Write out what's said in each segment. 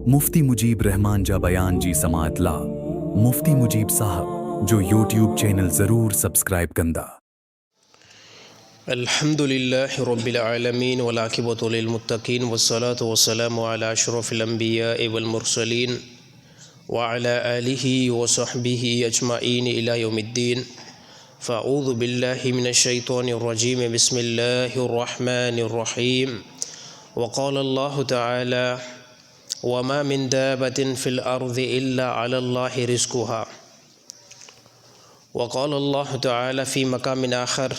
मुफ्ती मुजीब रहमान जा बयान जी समातला मुफ्ती मुजीब साहब जो यूट्यूब चैनल ज़रूर सब्सक्राइब कंदा। अल्हम्दुलिल्लाहि रब्बिल आलमीन वल आक़िबतु लिल मुत्तक़ीन वस्सलातु वस्सलामु अला अशरफिल अंबियाइ वल मुरसलीन व अला आलिहि व सहबिहि अजमाइन इला यौमिद्दीन। फ़अऊज़ु बिल्लाहि मिनश शैतानिर रजीम बिस्मिल्लाहिर रहमानिर रहीम। व क़ाल अल्लाहु तआला व मा मिन दाब्बतिन फ़िल अर्ज़ि इल्ला अलल्लाहि रिज़्क़ुहा। व क़ाल अल्लाहु तआला फ़ी मक़ामिन आख़र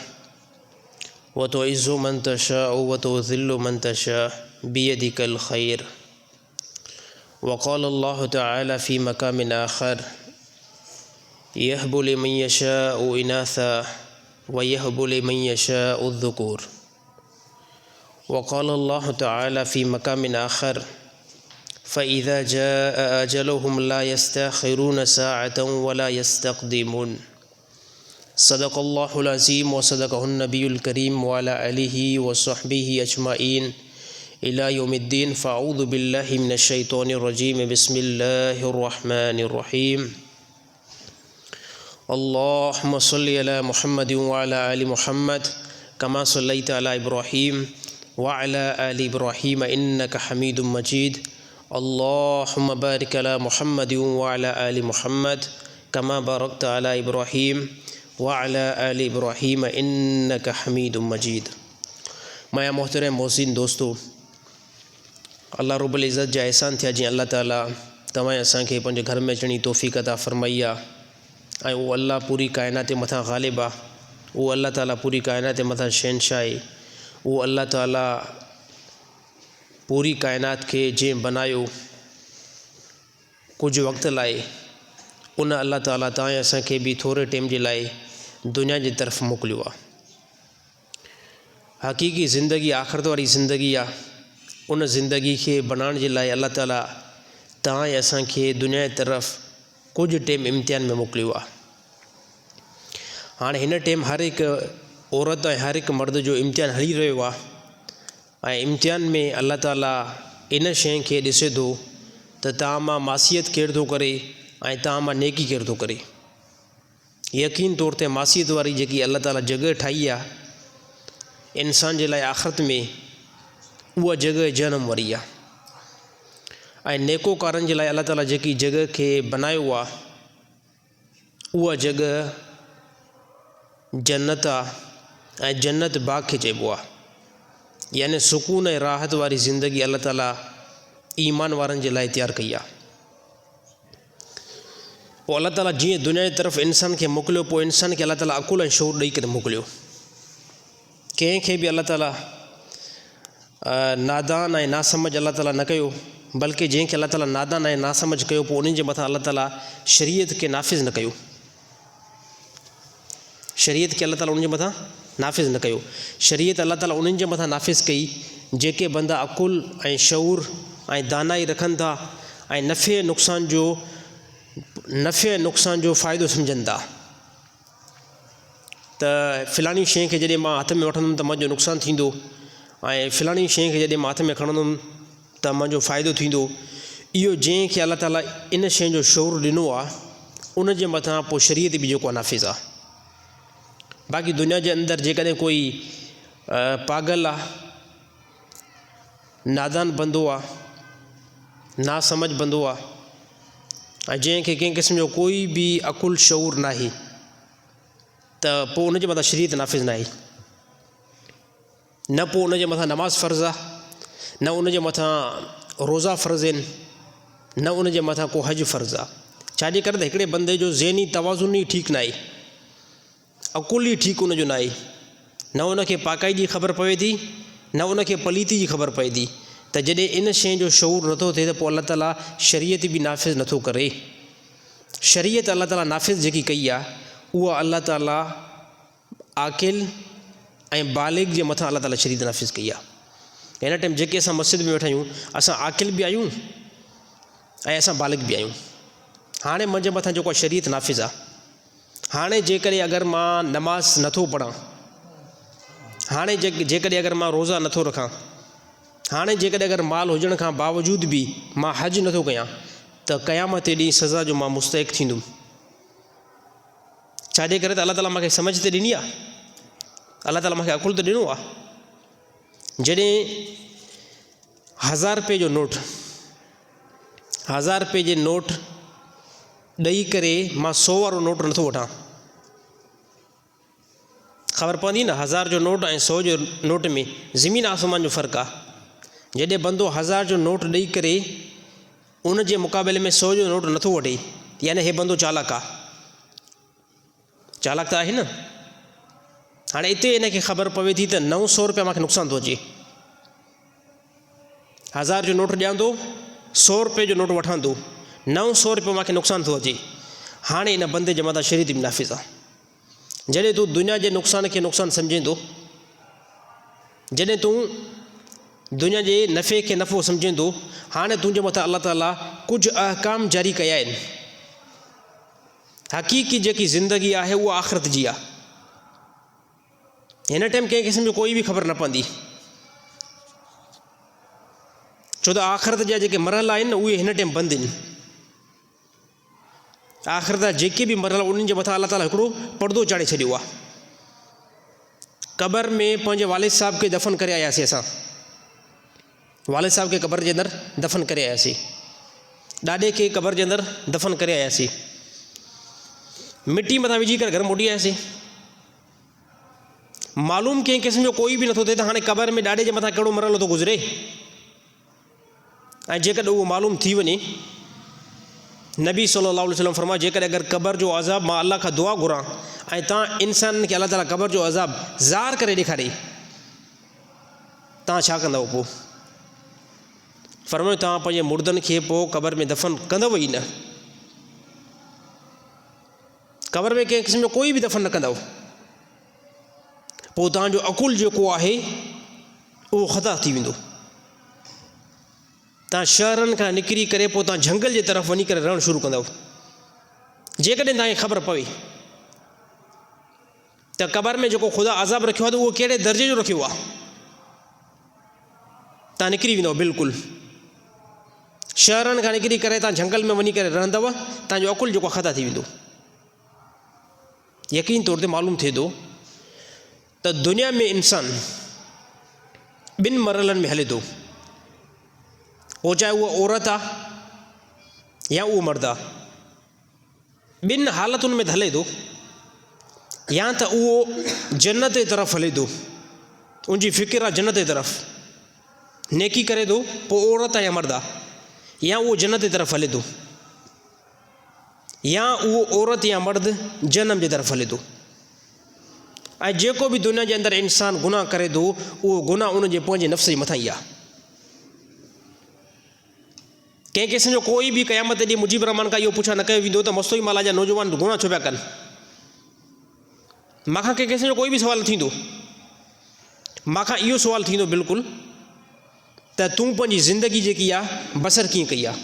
व तुइज़्ज़ु मन तशाअ व तुज़िल्लु मन तशाअ बियदिकल ख़ैर। व क़ाल अल्लाहु तआला फ़ी मक़ामिन आख़र यहबु लिमन यशाअ इनासा व यहबु लिमन यशाअ ज़ुकूर। व क़ाल अल्लाहु तआला फ़ी मक़ामिन आख़र फ़इज़ा जाअ अजलुहुम ला यस्तअख़िरून साअतन व ला यस्तक़दिमून। सदक़ल्लाहुल अज़ीम व सदक़हुन नबियुल करीम व अला आलिहि व सहबिहि अजमाइन इला यौमिद्दीन। फ़अऊज़ु बिल्लाहि मिनश शैतानिर रजीम बिस्मिल्लाहिर रहमानिर रहीम। अल्लाहुम्मा सल्लि अला मुहम्मदिन व अला आलि मुहम्मद कमा सल्लैता अला इब्राहीम व अला आलि इब्राहीम इन्नका हमीदुम मजीद। अल्लाहुम्मा बारिक अला मुहम्मदिन व अला आलि मुहम्मद कमा बारकता अला इब्राहीम व अला आलि इब्राहीम इन्नका हमीदुम मजीद। माया मोहतरम मोहसिन दोस्तों, अल्लाह रब्बुल इज़्ज़त जा एहसान थिया जी अल्लाह ताला तव्हां असांखे पंहिंजे घर में अचण जी तौफ़ीक़ अता फ़रमाई आहे। ऐं उहो अल्लाह पूरी काइनात जे मथां ग़ालिब आहे। उहो अल्लाह ताला पूरी काइनात जे मथां शहनशाह आहे। उहो अल्लाह ताला पूरी काइनात खे जंहिं बनायो कुझु वक़्त लाइ, उन अल्लाह ताला तव्हां असांखे बि थोरे टाइम जे लाइ दुनिया जी तरफ़ मोकिलियो आहे। हक़ीक़ी ज़िंदगी आख़िरत वारी ज़िंदगी आहे। उन ज़िंदगी खे बनाइण जे लाइ अल्लाह ताला तव्हां असांखे दुनिया जी तरफ़ कुझु टाइम इम्तिहान में मोकिलियो आहे। हाणे हिन टाइम हर हिकु औरत ऐं हर हिकु मर्द जो इम्तिहान हली रहियो आहे। ऐं इम्तिहान में अल्लाह ताला इन शइ खे ॾिसे थो त तव्हां मां मासियत केरु थो करे ऐं तव्हां मां नेकी केरु थो करे। यकीन तौर ते मासियत वारी जेकी अल्लाह ताला जॻह ठाही आहे इंसान जे लाइ आख़िरत में, उहा जॻह जनम वारी आहे। ऐं नेकोकारनि जे लाइ अल्लाह ताला जेकी जॻह खे बनायो आहे उहा जॻह जन्नत आहे। ऐं जन्नत बाग़ खे चइबो आहे, यानी सुकून ऐं राहत वारी ज़िंदगी अल्लाह ताला ईमान वारनि जे लाइ तयारु कई आहे। पोइ अल्लाह ताला जीअं दुनिया जी तरफ़ इंसान खे मोकिलियो, पोइ इंसान खे अल्लाह ताला अक़ुल ऐं शऊर ॾेई करे मोकिलियो। कंहिंखे बि अल्लाह ताला नादान ऐं नासमझ अल्लाह ताला न कयो, बल्कि जंहिंखे अल्लाह ताला नादान ऐं नासमझ कयो पोइ उन्हनि जे मथां अल्लाह ताला शरीयत खे नाफ़िज़ न कयो। शरीयत खे अल्लाह ताला उन्हनि जे मथां नाफ़िज़ न कयो। शरीयत अल्लाह ताला उन्हनि जे मथां नाफ़िज़ कई जेके बंदा अक़ुल ऐं शऊर ऐं दानाई रखनि था ऐं नफ़े नुक़सान जो फ़ाइदो सम्झनि था। त फ़लाणी शइ खे जॾहिं मां हथ में वठंदुमि त मुंहिंजो नुक़सानु थींदो, ऐं फ़लाणी शइ खे जॾहिं मां हथ में खणंदुमि त मुंहिंजो फ़ाइदो थींदो। इहो जंहिंखे अल्लाह ताला इन शइ जो शऊर ॾिनो आहे उन जे मथां पोइ शरीयत बि जेको आहे नाफ़िज़ आहे। बाक़ी दुनिया जे अंदरि जेकॾहिं कोई पागल आहे, नादान बंदो आहे, नासमझ बंदो आहे, ऐं जंहिंखे कंहिं क़िस्म जो कोई बि अक़ुल शऊर नाहे, त पोइ उन जे मथां शरीयत नाफ़िज़ न आहे। न पोइ उन जे मथां नमाज़ फ़र्ज़ु आहे, न उन जे मथां रोज़ा फ़र्ज़ु आहिनि, न उन जे मथां को हज फ़र्ज़ु आहे। छाजे करे त हिकिड़े बंदे जो ज़हनी तवाज़ुन ई ठीकु न आहे, अक़ुल ई ठीकु उनजो न आहे। न उनखे पाकाईजी ख़बर पवे थी, न उनखे पलीती जी ख़बर पए थी। त जॾहिं इन शइ जो शऊर नथो थिए त पोइ अल्लाह ताला शरीयत बि नाफ़िज़ नथो करे। शरीयत अल्लाह ताला नाफ़िज़ जेकी कई आहे उहा अल्लाह ताला आकिल ऐं बालिग़ जे मथां अल्लाह ताला शरीयत नाफ़िज़ कई आहे। हिन टाइम जेके असां मस्जिद में वेठा आहियूं, असां आकिल बि आहियूं ऐं असां बालिग़ बि आहियूं। हाणे मुंहिंजे मथां जेको आहे शरीयत नाफ़िज़ आहे। हाणे जेकॾहिं अगरि मां नमाज़ नथो पढ़ां, हाणे जेकॾहिं अगरि मां रोज़ा नथो रखां, हाणे जेकॾहिं अगरि माल हुजण खां बावजूद बि मां हज नथो कयां त क़यामत ॾींहुं सज़ा जो मां मुस्तहिक़ थींदुमि। छाजे करे त अलाह ताला मूंखे सम्झ त ॾिनी आहे, अलाह ताला मूंखे अकुल त ॾिनो आहे। जॾहिं 1000 रुपए जो नोट, 1000 रुपए जे नोट ॾेई करे मां 100 वारो नोट नथो वठां। ख़बर पवंदी न 1000 जो नोट ऐं 100 जो नोट में ज़मीन आसमान जो फ़र्क़ु आहे। जॾहिं बंदो 1000 जो नोट ॾेई करे उन जे मुक़ाबले में 100 जो नोट नथो वठे, यानी हे बंदो चालाक आहे, चालाक त आहे न। हाणे हिते इनखे ख़बर पवे थी त 900 रुपया मूंखे नुक़सानु थो अचे। 1000 जो नोट ॾियां थो, 100 रुपए जो नोट वठां थो, 900 रुपयो मूंखे नुक़सानु थो अचे। हाणे इन बंदे जे मथां शरीयत बि नाफ़िज़ आहे। जॾहिं तूं दुनिया जे नुक़सान खे नुक़सानु सम्झे थो, जॾहिं तूं दुनिया जे नफ़े खे नफ़ो सम्झे थो, हाणे तुंहिंजे मथां अलाह ताला कुझु अहकाम जारी कया आहिनि। हक़ीक़ी जेकी ज़िंदगी आहे उहा आख़िरत जी आहे। हिन टाइम कंहिं क़िस्म जो कोई बि ख़बर न पवंदी, छो त आख़िरत जा जेके मरहल आहिनि न उहे हिन टाइम बंदि आहिनि। आख़िरत जा जेके बि मरहल उन्हनि जे मथां अलाह ताला हिकिड़ो पर्दो चाढ़े छॾियो आहे। क़बर में पंहिंजे वालिद साहिब खे दफ़न करे आयासीं असां, वालिद साहिब खे क़बर जे अंदरि दफ़न करे आयासीं, ॾाॾे खे क़बर जे अंदरि दफ़न करे आयासीं, मिटी मथां विझी करे घर मोटी आयासीं। मालूम कंहिं क़िस्म जो कोई बि नथो थिए त हाणे क़बर में ॾाॾे जे मथां कहिड़ो मरहलो थो गुज़रे। ऐं जेकॾहिं उहो मालूम थी वञे, नबी सल्लल्लाहु अलैहि वसल्लम फरमायो जेकॾहिं अगरि क़बर जो अज़ाब मां अलाह खां दुआ घुरां ऐं तव्हां इंसाननि खे अलाह ताला क़बर जो अज़ाब ज़ाहिर करे ॾेखारे, तव्हां छा कंदव? पोइ फरमायो तव्हां पंहिंजे मुर्दनि खे पोइ क़बर में दफ़न कंदव ई न, क़बर में कंहिं क़िस्म जो कोई बि दफ़न न कंदव। पोइ तव्हांजो अकुल जेको आहे उहो ख़ता थी वेंदो। तव्हां शहरनि खां निकिरी करे पोइ तव्हां झंगल जे तरफ़ वञी करे रहणु शुरू कंदव। जेकॾहिं तव्हांखे ख़बर पवे त क़बर में जेको ख़ुदा अज़ाब रखियो आहे त उहो कहिड़े दर्जे जो रखियो आहे, तव्हां निकिरी वेंदव। बिल्कुलु शहरनि खां निकिरी करे तव्हां झंगल में वञी करे रहंदव, तव्हांजो अकुल जेको ख़ता थी वेंदो। यकीन तौर ते मालूम थिए थो त दुनिया में इंसान ॿिनि मरहलनि में हले थो, पोइ चाहे उहा औरत आहे या उहो मर्द आहे, ॿिनि हालतुनि में हले थो। या त उहो जन्नत जे तरफ़ हले थो, उनजी फ़िक्र आहे जन्नत जे तरफ़, नेकी करे थो, पोइ औरत आहे या मर्द आहे, या उहो जन्नत जे तरफ़ हले थो, या उहो औरत या मर्द जनम जे तरफ़ हले थो। ऐं जेको बि दुनिया जे अंदरि इंसानु गुनाह करे थो, उहो गुनाह उनजे पंहिंजे नफ़्स जे मथां ई आहे। कंहिं क़िस्म जो कोई बि क़यामत ॾींहुं मुजीब रहमान खां इहो पुछा न कयो वेंदो त मस्तोई माला जा नौजवान गुनाह छो पिया कनि। मूंखां कंहिं क़िस्म जो कोई बि सुवाल न थींदो। मूंखां इहो सुवालु थींदो बिल्कुलु त तूं पंहिंजी ज़िंदगी जेकी आहे बसर कीअं कई आहे,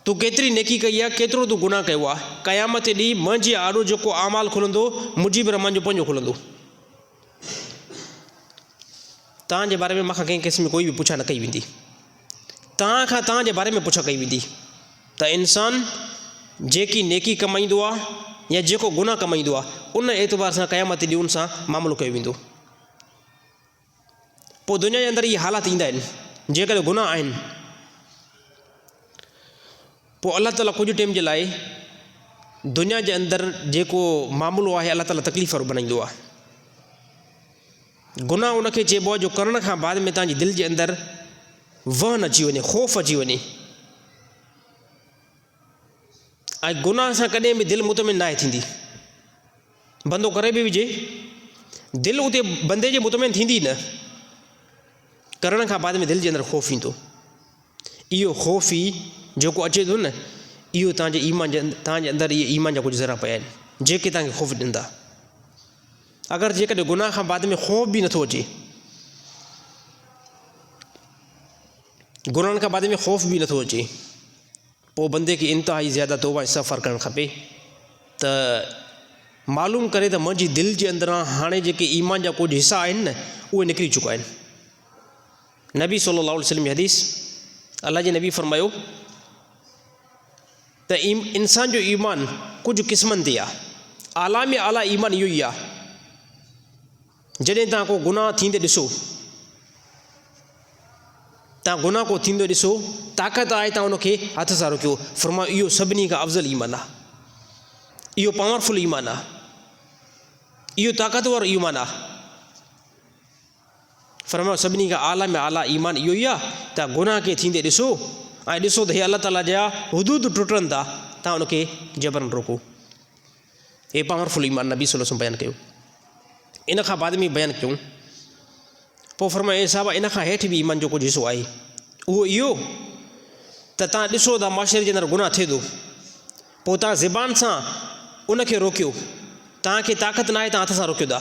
तूं केतिरी नेकी कई आहे, केतिरो तूं गुनाह कयो आहे। क़यामत ॾींहुं मुंहिंजे आॾो जेको अमाल खुलंदो मुजीब रहमान जो पंहिंजो खुलंदो। तव्हांजे बारे में मूंखां कंहिं क़िस्म कोई बि पुछा न कई वेंदी। तव्हां खां तव्हांजे बारे में पुछा कई वेंदी त इंसान जेकी नेकी कमाईंदो आहे या जेको गुनाह कमाईंदो आहे, उन एतबार सां क़यामत ॾींहुं उन सां मामिलो कयो वेंदो। पोइ दुनिया जे अंदरि इहे हालात ईंदा आहिनि। जेकॾहिं गुनाह आहिनि, पोइ अलाह ताला कुझु टाइम जे लाइ दुनिया जे अंदरि जेको मामिलो आहे अलाह ताला तकलीफ़ वारो बनाईंदो आहे। गुनाह उनखे चइबो आहे जो करण खां बाद में तव्हांजी दिलि जे अंदरि वहन अची वञे, ख़ौफ़ अची वञे। ऐं गुनाह सां कॾहिं बि दिलि मुतमिन न आहे थींदी। बंदो करे बि विझे, दिलि उते बंदे जे मुतमिन थींदी न। करण खां बाद में दिलि जे अंदरि ख़ौफ़ ईंदो। इहो ख़ौफ़ ई जेको अचे थो न, इहो तव्हांजे ईमान जे तव्हांजे अंदरि इहे ईमान जा कुझु ज़रा पिया आहिनि जेके तव्हांखे ख़ौफ़ ॾींदा। अगरि जेकॾहिं गुनाह खां बाद में ख़ौफ़ बि नथो अचे, गुनाहनि खां बाद में ख़ौफ़ बि नथो अचे, पोइ बंदे खे इंतिहाई ज़्यादा तौबा इस्तग़फ़ार करणु खपे त मालूम करे त मुंहिंजी दिलि जे अंदरां हाणे जेके ईमान जा कुझु हिसा आहिनि न, उहे निकिरी चुका आहिनि। नबी सल्लल्लाहु अलैहि वसल्लम जी हदीस अल्लाह जे नबी फरमायो त इंसान जो ईमान कुझु क़िस्मनि ते आहे। आला में आला ईमान इहो ई आहे जॾहिं तव्हां को गुनाह थींदे ॾिसो, तव्हां गुनाह को थींदो ॾिसो, ताक़त आहे तव्हां उनखे हथ सां रोकियो। फरमायो इहो सभिनी खां अफ़ज़ल ईमान आहे, इहो पावरफुल ईमान आहे, इहो ताक़तवर ईमान आहे। फरमायो सभिनी खां आला में आला ईमान इहो ई आहे त गुनाह खे थींदे ॾिसो ऐं ॾिसो त हे अल्लाह ताला जा हुदूद टुटनि था, तव्हां उनखे जबरन रोको। हे पावरफुल ईमान नबी सल्लल्लाहु अलैहि वसल्लम बयानु कयो। इन खां बाद में बयानु कयूं, पोइ फरमायो साहब इन खां हेठि बि ईमान जो कुझु हिसो आहे, उहो इहो त तव्हां ॾिसो था माशरे जे अंदरि गुनाह थिए थो, पोइ तव्हां ज़बान सां उनखे रोकियो। तव्हांखे ताक़त न आहे, तव्हां हथ सां रोकियो था,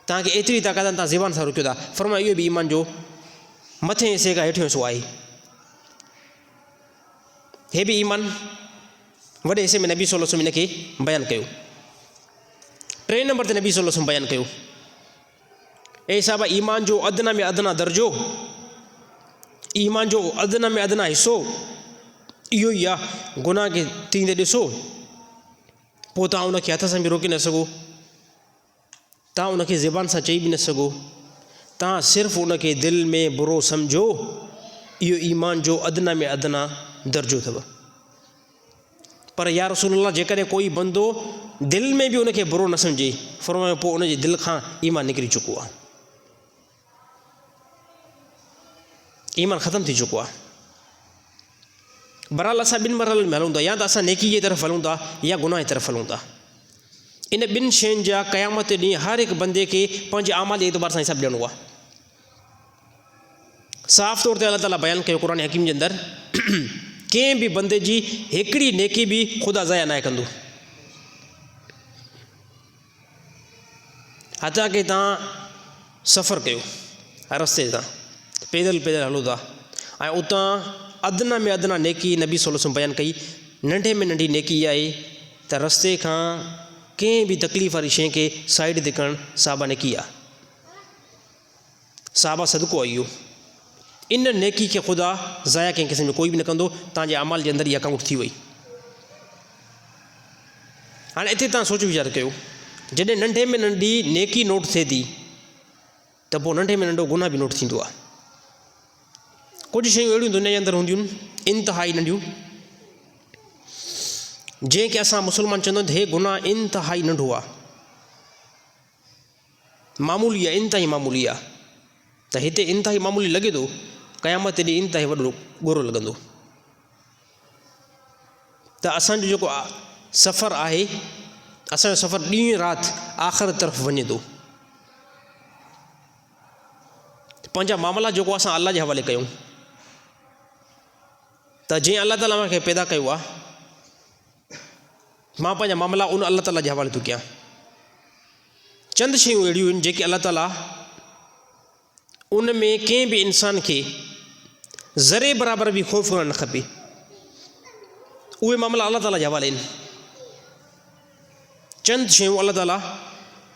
तव्हांखे एतिरी ताक़त आहे तव्हां ज़बान सां रोकियो था। फरमायो इहो बि ईमान जो मथे हिसे खां हेठियों हिसो आहे। हे बि ईमान वॾे हिसे में नबी सल्लल्लाहु अलैहि वसल्लम इनखे बयानु कयो। 3 नंबर ते नबी सल्लल्लाहु अलैहि वसल्लम बयानु कयो, ए साहब ईमान जो अदना में अदना दर्जो, ईमान जो अदना में अदना हिसो इहो ई आहे। गुनाह खे थींदे ॾिसो, पोइ तव्हां उनखे हथ सां बि रोके न सघो, तव्हां उनखे ज़बान सां चई बि न सघो, तव्हां सिर्फ़ु उनखे दिलि में बुरो सम्झो, इहो ईमान जो अदना में अदना दर्जो अथव। पर या रसूलल्लाह जेकॾहिं कोई बंदो दिलि में बि उनखे बुरो न सम्झे, फरमायो पोइ उनजे दिलि खां ईमान निकिरी चुको आहे, ईमान ख़तमु थी चुको आहे। बहरहाल असां ॿिनि मरहलनि में हलूं था, या त असां नेकी जे तरफ़ हलूं था या गुनाह जी तरफ़ हलूं था। इन ॿिनि शयुनि जा क़यामत ॾींहुं हर हिकु बंदे खे पंहिंजे अमाल जे एतबार सां हिसाबु ॾियणो आहे। साफ़ तौर ते अल्लाह ताला बयानु कयो क़ुरान हकीम जे अंदरि, कंहिं बि बंदे जी हिकिड़ी नेकी बि ख़ुदा ज़ाया न कंदो। हथा की तव्हां सफ़र कयो रस्ते तां, पैदल हलो था ऐं उतां अदना में अदना नेकी नबी सल्लल्लाहु अलैहि वसल्लम बयानु कई, नंढे में नंढी नेकी आहे त रस्ते खां कंहिं बि तकलीफ़ वारी शइ खे साइड ते करणु साहबा नेकी आहे, साहबा सदको आहे। इहो इन नेकी खे ख़ुदा ज़ाया कंहिं क़िस्म जो कोई बि न कंदो। तव्हांजे अमाल जे अंदरि इहा काउंट थी वई। हाणे हिते तव्हां सोच वीचार कयो, जॾहिं नंढे में नंढी नेकी नोट थिए थी त पोइ नंढे में नंढो गुनाह बि नोट थींदो आहे। कुझु शयूं अहिड़ियूं दुनिया जे अंदरि हूंदियूं आहिनि इंतिहाई नंढियूं, जंहिंखे असां मुस्लमान चवंदा आहियूं त हे गुनाह इंतिहाई नंढो आहे, मामूली आहे, इंतिहाई मामूली आहे। त हिते इंतिहाई मामूली लॻे थो, क़यामत ॾींहुं इंतिहाई वॾो ॻोरो लॻंदो। त असांजो जेको सफ़रु आहे, असांजो सफ़रु ॾींहुं राति आख़िर तरफ़ वञे थो। पंहिंजा मामला जेको असां अल्लाह जे हवाले कयूं, त जीअं अल्लाह ताला मूंखे पैदा कयो आहे, मां पंहिंजा मामला उन अल्लाह ताला जे हवाले थो कयां। चंद शयूं अहिड़ियूं आहिनि जेके अल्लाह ताला उन में कंहिं बि इंसान खे ज़रे बराबरि बि ख़ौफ़ करणु न खपे, उहे मामला अल्लाह ताला जे हवाले आहिनि। चंद शयूं अल्लाह ताला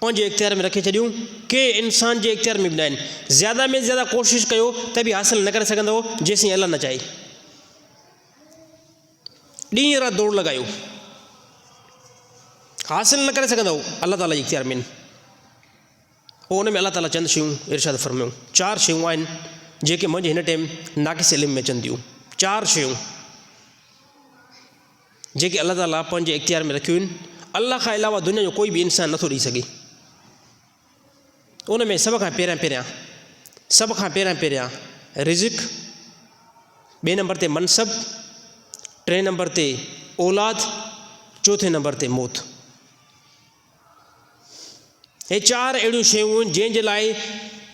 पंहिंजे इख़्तियार में रखे छॾियूं, कंहिं इंसान जे इख़्तियार में बि न आहिनि। ज़्यादा में ज़्यादा कोशिशि कयो त बि हासिलु न करे सघंदो जेसीं अल्लाह न चाहे। ॾींहुं राति दौड़ लॻायो, हासिलु न करे सघंदो, अल्लाह ताला जे इख़्तियार में आहिनि। पोइ उन में अल्लाह ताला चंद शयूं इरशाद फरमायूं। 4 शयूं आहिनि जेके मुंहिंजे हिन टाइम नाक़िस इल्म में अचनि थियूं। 4 शयूं जेके अल्लाह ताला पंहिंजे इख़्तियार में रखियूं आहिनि, अल्लाह खां अलावा दुनिया जो कोई बि इंसानु नथो ॾेई सघे। उन में सभ खां पहिरियां रिज़िक़, 2 नंबर ते मनसब, 3 नंबर ते औलाद, 4 नंबर ते मौत। हे 4 अहिड़ियूं शयूं आहिनि जंहिंजे लाइ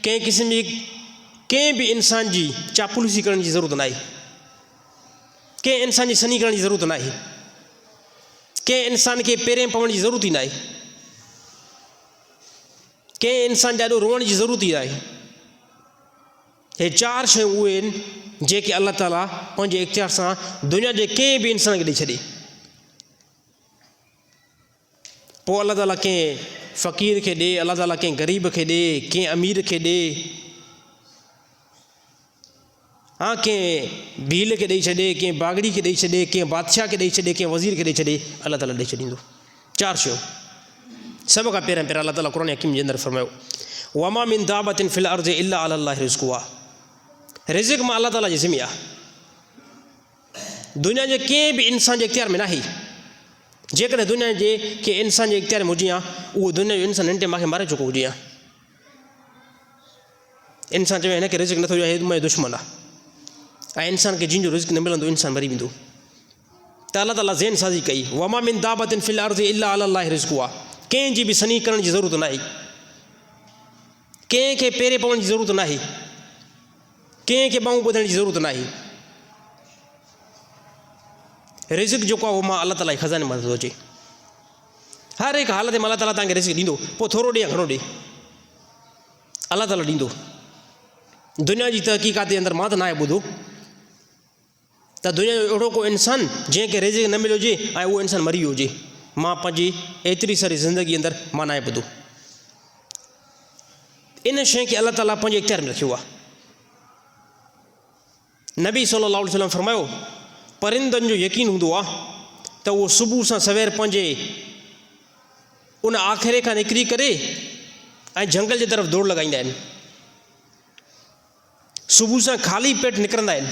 कंहिं क़िस्म जी कंहिं बि इंसान जी चापलूसी करण जी ज़रूरत न आहे, कंहिं इंसान जी सनी करण जी ज़रूरत न आहे, कंहिं इंसान खे पेरें पवण जी ज़रूरत ई न आहे, कंहिं इंसान ॾाढो रोअण जी ज़रूरत ई न आहे। हे 4 शयूं उहे आहिनि जेके अल्लाह ताला पंहिंजे इख़्तियार सां दुनिया जे कंहिं बि इंसान खे ॾेई छॾे। पोइ अल्लाह ताला कंहिं फ़क़ीर खे ॾे, अल्लाह ताला कंहिं ग़रीब खे ॾे, कंहिं अमीर खे ॾे, हाँ, कंहिं भील खे ॾेई छॾे, कंहिं बागड़ी खे ॾेई छॾे, कंहिं बादशाह खे ॾेई छॾे, कंहिं वज़ीर खे ॾेई छॾे, अलाह ताला ॾेई छॾींदो। 4 शयूं। सभ खां पहिरियों अलाह ताला क़ुरान हकीम जे अंदरि फरमायो, वमा मिन दाबतिन फिल अर्ज़ि इल्ला अलाल्लाहि रिज़्क़ुहा। रिज़्क़ मां अलाह ताला जी ज़िम्मे आहे। दुनिया जे कंहिं बि इंसान जे इख़्तियार में नाहे। जेकॾहिं दुनिया जे कंहिं इंसान जे इख़्तियार में हुजे हा, उहो दुनिया जो इंसान हिन मूंखे मारे चुको हुजे हा। इंसान चवे हिनखे रिज़्क़ नथो ॾिए, हे मुंहिंजो दुश्मन आहे, ऐं इंसान खे जंहिंजो रिज़्क़ न मिलंदो इंसान मरी वेंदो। त अलाह ताला ज़हन साज़ी कई, वमा मिन दाबतिन फिल अर्ज़ि इल्ला अलाल्लाहि रिज़्क़ुहा। कंहिंजी बि सनी करण जी ज़रूरत नाहे, कंहिंखे पेरे पवण जी ज़रूरत नाहे, कंहिंखे ॿाहूं ॿुधण जी ज़रूरत नाहे। रिज़्क़ जेको आहे उहो मां अलाह ताला जे ख़ज़ाने मां थो अचे। हर हिकु हालत में अलाह ताला तव्हांखे रिज़्क़ ॾींदो, पोइ थोरो ॾे या घणो ॾे, अलाह ताला ॾींदो। दुनिया जी तहक़ीक़ात जे अंदरि मां त नाहे ॿुधो त दुनिया जो अहिड़ो को इंसान जंहिंखे रिज़्क़ न मिलियो हुजे ऐं उहो इंसान मरी वियो हुजे। मां पंहिंजी एतिरी सारी ज़िंदगी अंदरि मां नाहे ॿुधो। इन शइ खे अलाह ताला पंहिंजे इख़्तियार में रखियो आहे। नबी सल्लल्लाहु अलैहि वसल्लम फरमायो, परिंदनि जो यकीन हूंदो आहे त उहो सुबुह सां सवेर पंहिंजे उन आख़िरे खां निकिरी करे ऐं झंगल जे तरफ़ दौड़ लॻाईंदा आहिनि। सुबुह सां ख़ाली पेट निकिरंदा आहिनि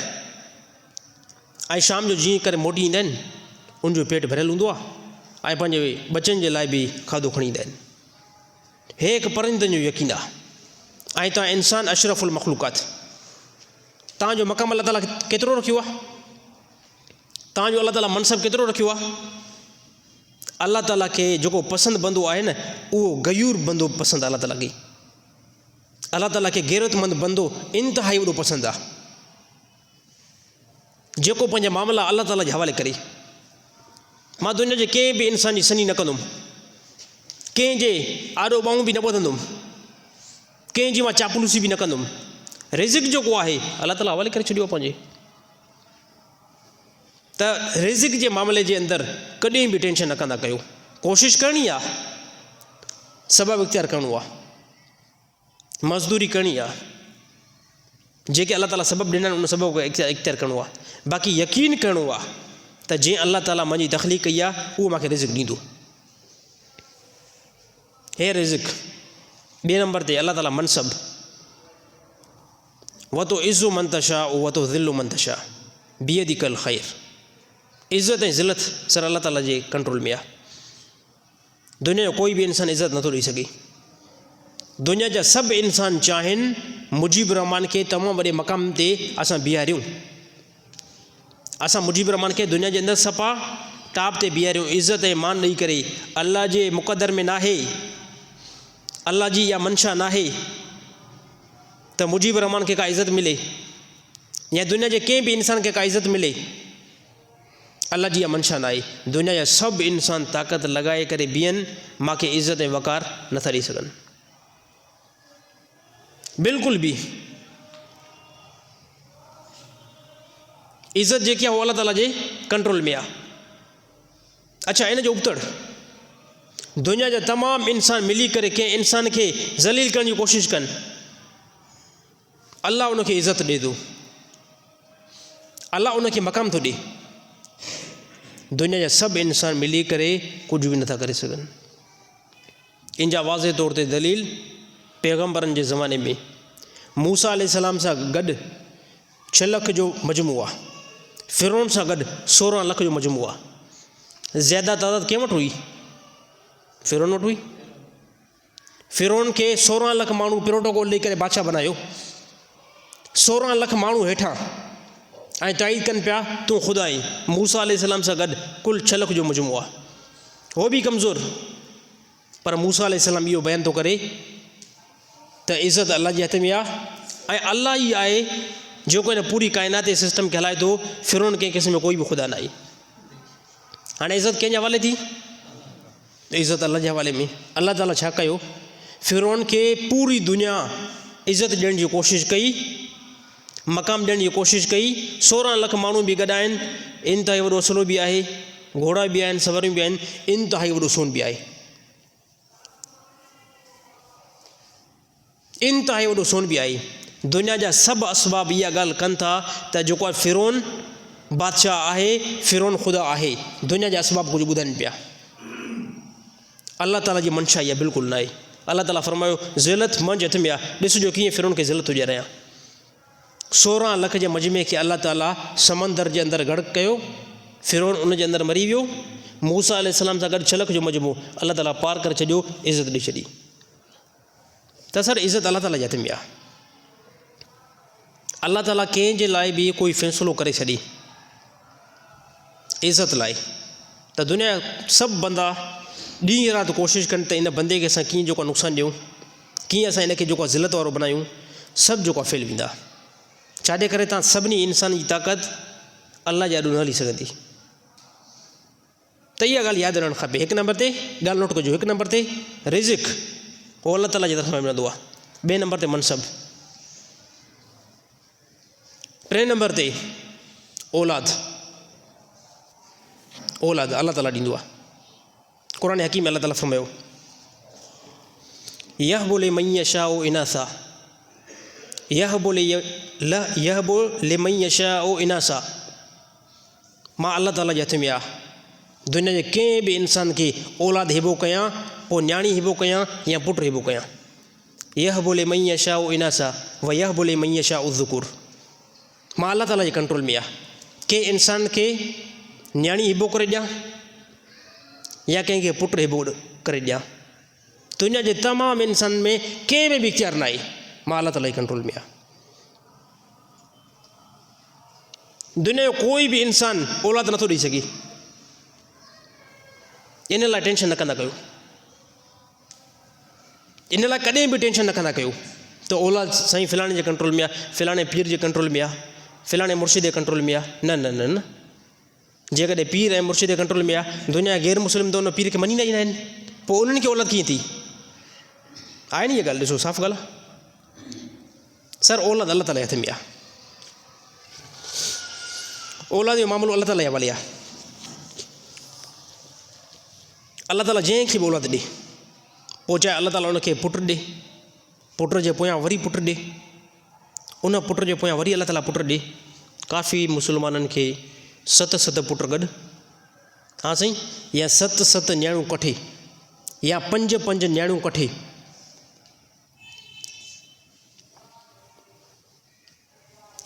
ऐं शाम जो जीअं करे मोटी ईंदा आहिनि, उनजो पेट भरियल हूंदो आहे ऐं पंहिंजे बचनि जे लाइ बि खाधो खणी ईंदा आहिनि। हे हिकु परिंदनि जो यकीन आहे। ऐं तव्हां इंसान अशरफुल मख़लूक़ात, तव्हांजो मक़ाम अलाह ताला केतिरो रखियो आहे, तव्हांजो अलाह ताला मनसब केतिरो रखियो आहे। अलाह ताला खे जेको पसंदि बंदो आहे न, उहो गयूर बंदो पसंदि अलाह ताला खे। अलाह ताला खे गैरतमंद बंदो इंतिहाई वॾो पसंदि आहे, जेको पंहिंजा मामला अलाह ताला जे हवाले करे। मां दुनिया जे कंहिं बि इंसान जी सनी न कंदुमि, कंहिंजे आॾो ॿाहूं बि न ॿुधंदुमि, कंहिंजी मां चापलूसी बि न कंदुमि। रिज़्क़ जेको आहे अलाह ताला हवाले करे छॾियो आहे पंहिंजे। त रिज़्क़ जे मामले जे अंदरि कॾहिं बि टेंशन न कंदा कयो। कोशिशि करणी आहे, सबबु इख़्तियार करिणो आहे, मज़दूरी करणी आहे, जेके अलाह ताला सबबु ॾिना आहिनि उन सबबु खे इख़्तियार करिणो आहे। बाक़ी यकीन करिणो आहे त जीअं अलाह ताला मुंहिंजी तख़लीक़ कई आहे उहो मूंखे रिज़्क़ ॾींदो। हे रिज़्क़। ॿिए नंबर ते अलाह ताला मनसब, वतो इज़्ज़ु मन तशा वतो ज़िल्लु मन तशा बियदिकल ख़ैर। इज़्ज़त ऐं ज़िलत सर अलाह ताला जे कंट्रोल में आहे। दुनिया जो कोई बि इंसान इज़्ज़त नथो ॾेई सघे। दुनिया जा सभु इंसान चाहिनि मुजीब रहमान खे तमामु वॾे मक़ाम ते असां बीहारियूं, असां मुजीब रहमान खे दुनिया जे अंदरि सफ़ा टाप ते बीहारियूं, इज़्ज़त ऐं मान ॾेई करे। अल्लाह जे मुक़दर में नाहे, अल्लाह जी इहा मंशा नाहे त मुजीब रहमान खे का इज़्ज़त मिले या दुनिया जे कंहिं बि इंसान खे का इज़्ज़त मिले। अल्लाह जी इहा मंशा नाहे। दुनिया जा सभु इंसान ताक़त लॻाए करे बीहनि, मूंखे इज़्ज़त ऐं वक़ार नथा ॾेई सघनि बिल्कुलु बि। इज़्ज़त जेकी आहे उहा अलाह ताला जे कंट्रोल में आहे। अच्छा, इन जो उबतड़ दुनिया जा तमामु इंसान मिली करे कंहिं इंसान खे ज़लील करण जी कोशिशि कनि, अल्लाह उनखे इज़्ज़त ॾिए थो, अल्लाह उनखे मक़ाम थो ॾिए। दुनिया जा सभु इंसान मिली करे कुझु बि नथा करे सघनि। इन जा वाज़े तौर ते दलील पैगम्बरनि जे ज़माने में मूसा अलैहिस्सलाम सां गॾु 6 लख जो मजमू आहे, फ़िरौन सां गॾु 16 लख जो मजमू आहे। ज़्यादा तादाद कंहिं वटि हुई? फ़िरौन वटि हुई। फ़िरौन खे 16 लख माण्हू प्रोटोकॉल ॾेई करे बादशाह बनायो। 16 लख माण्हू हेठां ऐं ताईद कनि पिया तूं ख़ुदा आहीं। मूसा अलैहिस्सलाम सां गॾु कुल 6 लख जो मजमू आहे, उहो बि कमज़ोर। पर मूसा अलैहिस्सलाम इहो बयानु थो करे त इज़्ज़त अल्लाह जे हथ में आहे ऐं अल्लाह ई आहे जेको हिन पूरी काइनात जे सिस्टम खे हलाए थो। फ़िरौन कंहिं क़िस्म जो कोई बि ख़ुदा न आहे। हाणे इज़्ज़त कंहिंजे हवाले थी? इज़्ज़त अल्लाह जे हवाले में। अल्लाह ताला छा कयो? फ़िरौन खे पूरी दुनिया इज़्ज़त ॾियण जी कोशिशि कई, मक़ाम ॾियण जी कोशिशि कई। 16 लख माण्हू बि गॾु आहिनि, इंतिहाई वॾो असलो बि आहे, घोड़ा बि आहिनि, सवारियूं बि आहिनि, इंतिहाई वॾो सोन बि आहे, इंतिहाई वॾो सोन बि आहे। दुनिया जा सभु असबाब इहा ॻाल्हि कनि था त जेको आहे फ़िरौन बादशाह आहे, फ़िरौन ख़ुदा आहे। दुनिया जा असबाब कुझु ॿुधनि पिया। अल्लाह ताला जी मंशा इहा बिल्कुलु न आहे। अल्लाह ताला फरमायो ज़िलत मुंहिंजे हथ में आहे, ॾिसिजो कीअं फ़िरौन खे ज़िलत ॾियारियां। 16 लख जे मजमे खे अल्लाह ताला समंदर जे अंदरि ग़र्क़ कयो, फ़िरौन उन जे अंदरि मरी वियो। मूसा अलैहिस्सलाम सां गॾु 6 लख जो मजमो अल्लाह ताला पार करे छॾियो, इज़त ॾेई छॾी। त सर इज़त अल्लाह ताला जे हथ में आहे। अल्लाह ताला कंहिंजे लाइ बि कोई फ़ैसिलो करे छॾी इज़त लाइ, त दुनिया सभु बंदा ॾींहुं राति कोशिशि कनि त इन बंदे खे असां कीअं जेको नुक़सानु ॾियूं, कीअं असां इनखे जेको आहे ज़िलत वारो बनायूं, सभु जेको आहे फेल वेंदा। छाजे करे तव्हां सभिनी इंसान जी ताक़त अल्लाह जे आॾो न हली सघंदी। त इहा ॻाल्हि यादि रखणु खपे। हिकु नंबर ते ॻाल्हि नोट कजो, हिकु नंबर ते रिज़िक उहो अल्लाह ताला जी तरफ़ां मिलंदो आहे। ॿिए नंबर ते मनसब। टे नंबर ते औलाद अल्लाह ताला ॾींदो आहे। क़ुरान हकीम अल्लाह ताला फरमायो यहबु लिमन यशाउ इनासा, यहबु लिमन यशाउ इनासा। मां अल्लाह ताला जे हथ में आहे दुनिया जे कंहिं बि इंसान खे औलाद हिबो कयां, पोइ न्याणी हिबो कयां या पुटु हिबो कयां। यहबु लिमन यशाउ इनासा व यहबु लिमन यशाउ ज़ुकुर। मां अल्लाह ताला जे कंट्रोल में आहे। कंहिं इंसान खे न्याणी हिबो करे ॾियां या कंहिंखे पुटु हिबो करे ॾियां। दुनिया जे तमामु इंसान में कंहिं में बि इख्तियार न आहे। मां अल्लाह ताला जे कंट्रोल में आहे। दुनिया जो कोई बि इंसान औलाद नथो ॾेई सघे। इन लाइ टेंशन न कंदा कयो, इन लाइ कॾहिं बि टेंशन न कंदा कयो त औलाद साईं फ़लाणे जे कंट्रोल में आहे, फ़लाणे पीर जे कंट्रोल में आहे, फ़लाणे मुर्शिद जे कंट्रोल में आहे। न न न न जेकॾहिं पीर ऐं मुर्शिद जे कंट्रोल में आहे, दुनिया गैर मुस्लिम त उन पीर खे मञींदा ई न आहिनि, पोइ उन्हनि खे औलाद कीअं थी? आहे नी इहा ॻाल्हि, ॾिसो साफ़ ॻाल्हि आहे। सर औलाद अल्लाह ताला जे हथ में आहे। औलाद जो मामिलो अल्लाह ताला जे हवाले आहे। अल्लाह ताला जंहिंखे बि औलाद ॾे, पोइ चाहे अल्लाह ताला उनखे पुटु ॾे, पुट जे पोयां वरी पुटु ॾे, उन पुट जे पोयां वरी अल्लाह ताला पुटु ॾे। काफ़ी मुस्लमाननि खे 7 पुट गॾु, हा साईं, या 7 न्याणियूं कठे, या 5 न्याणियूं कठे,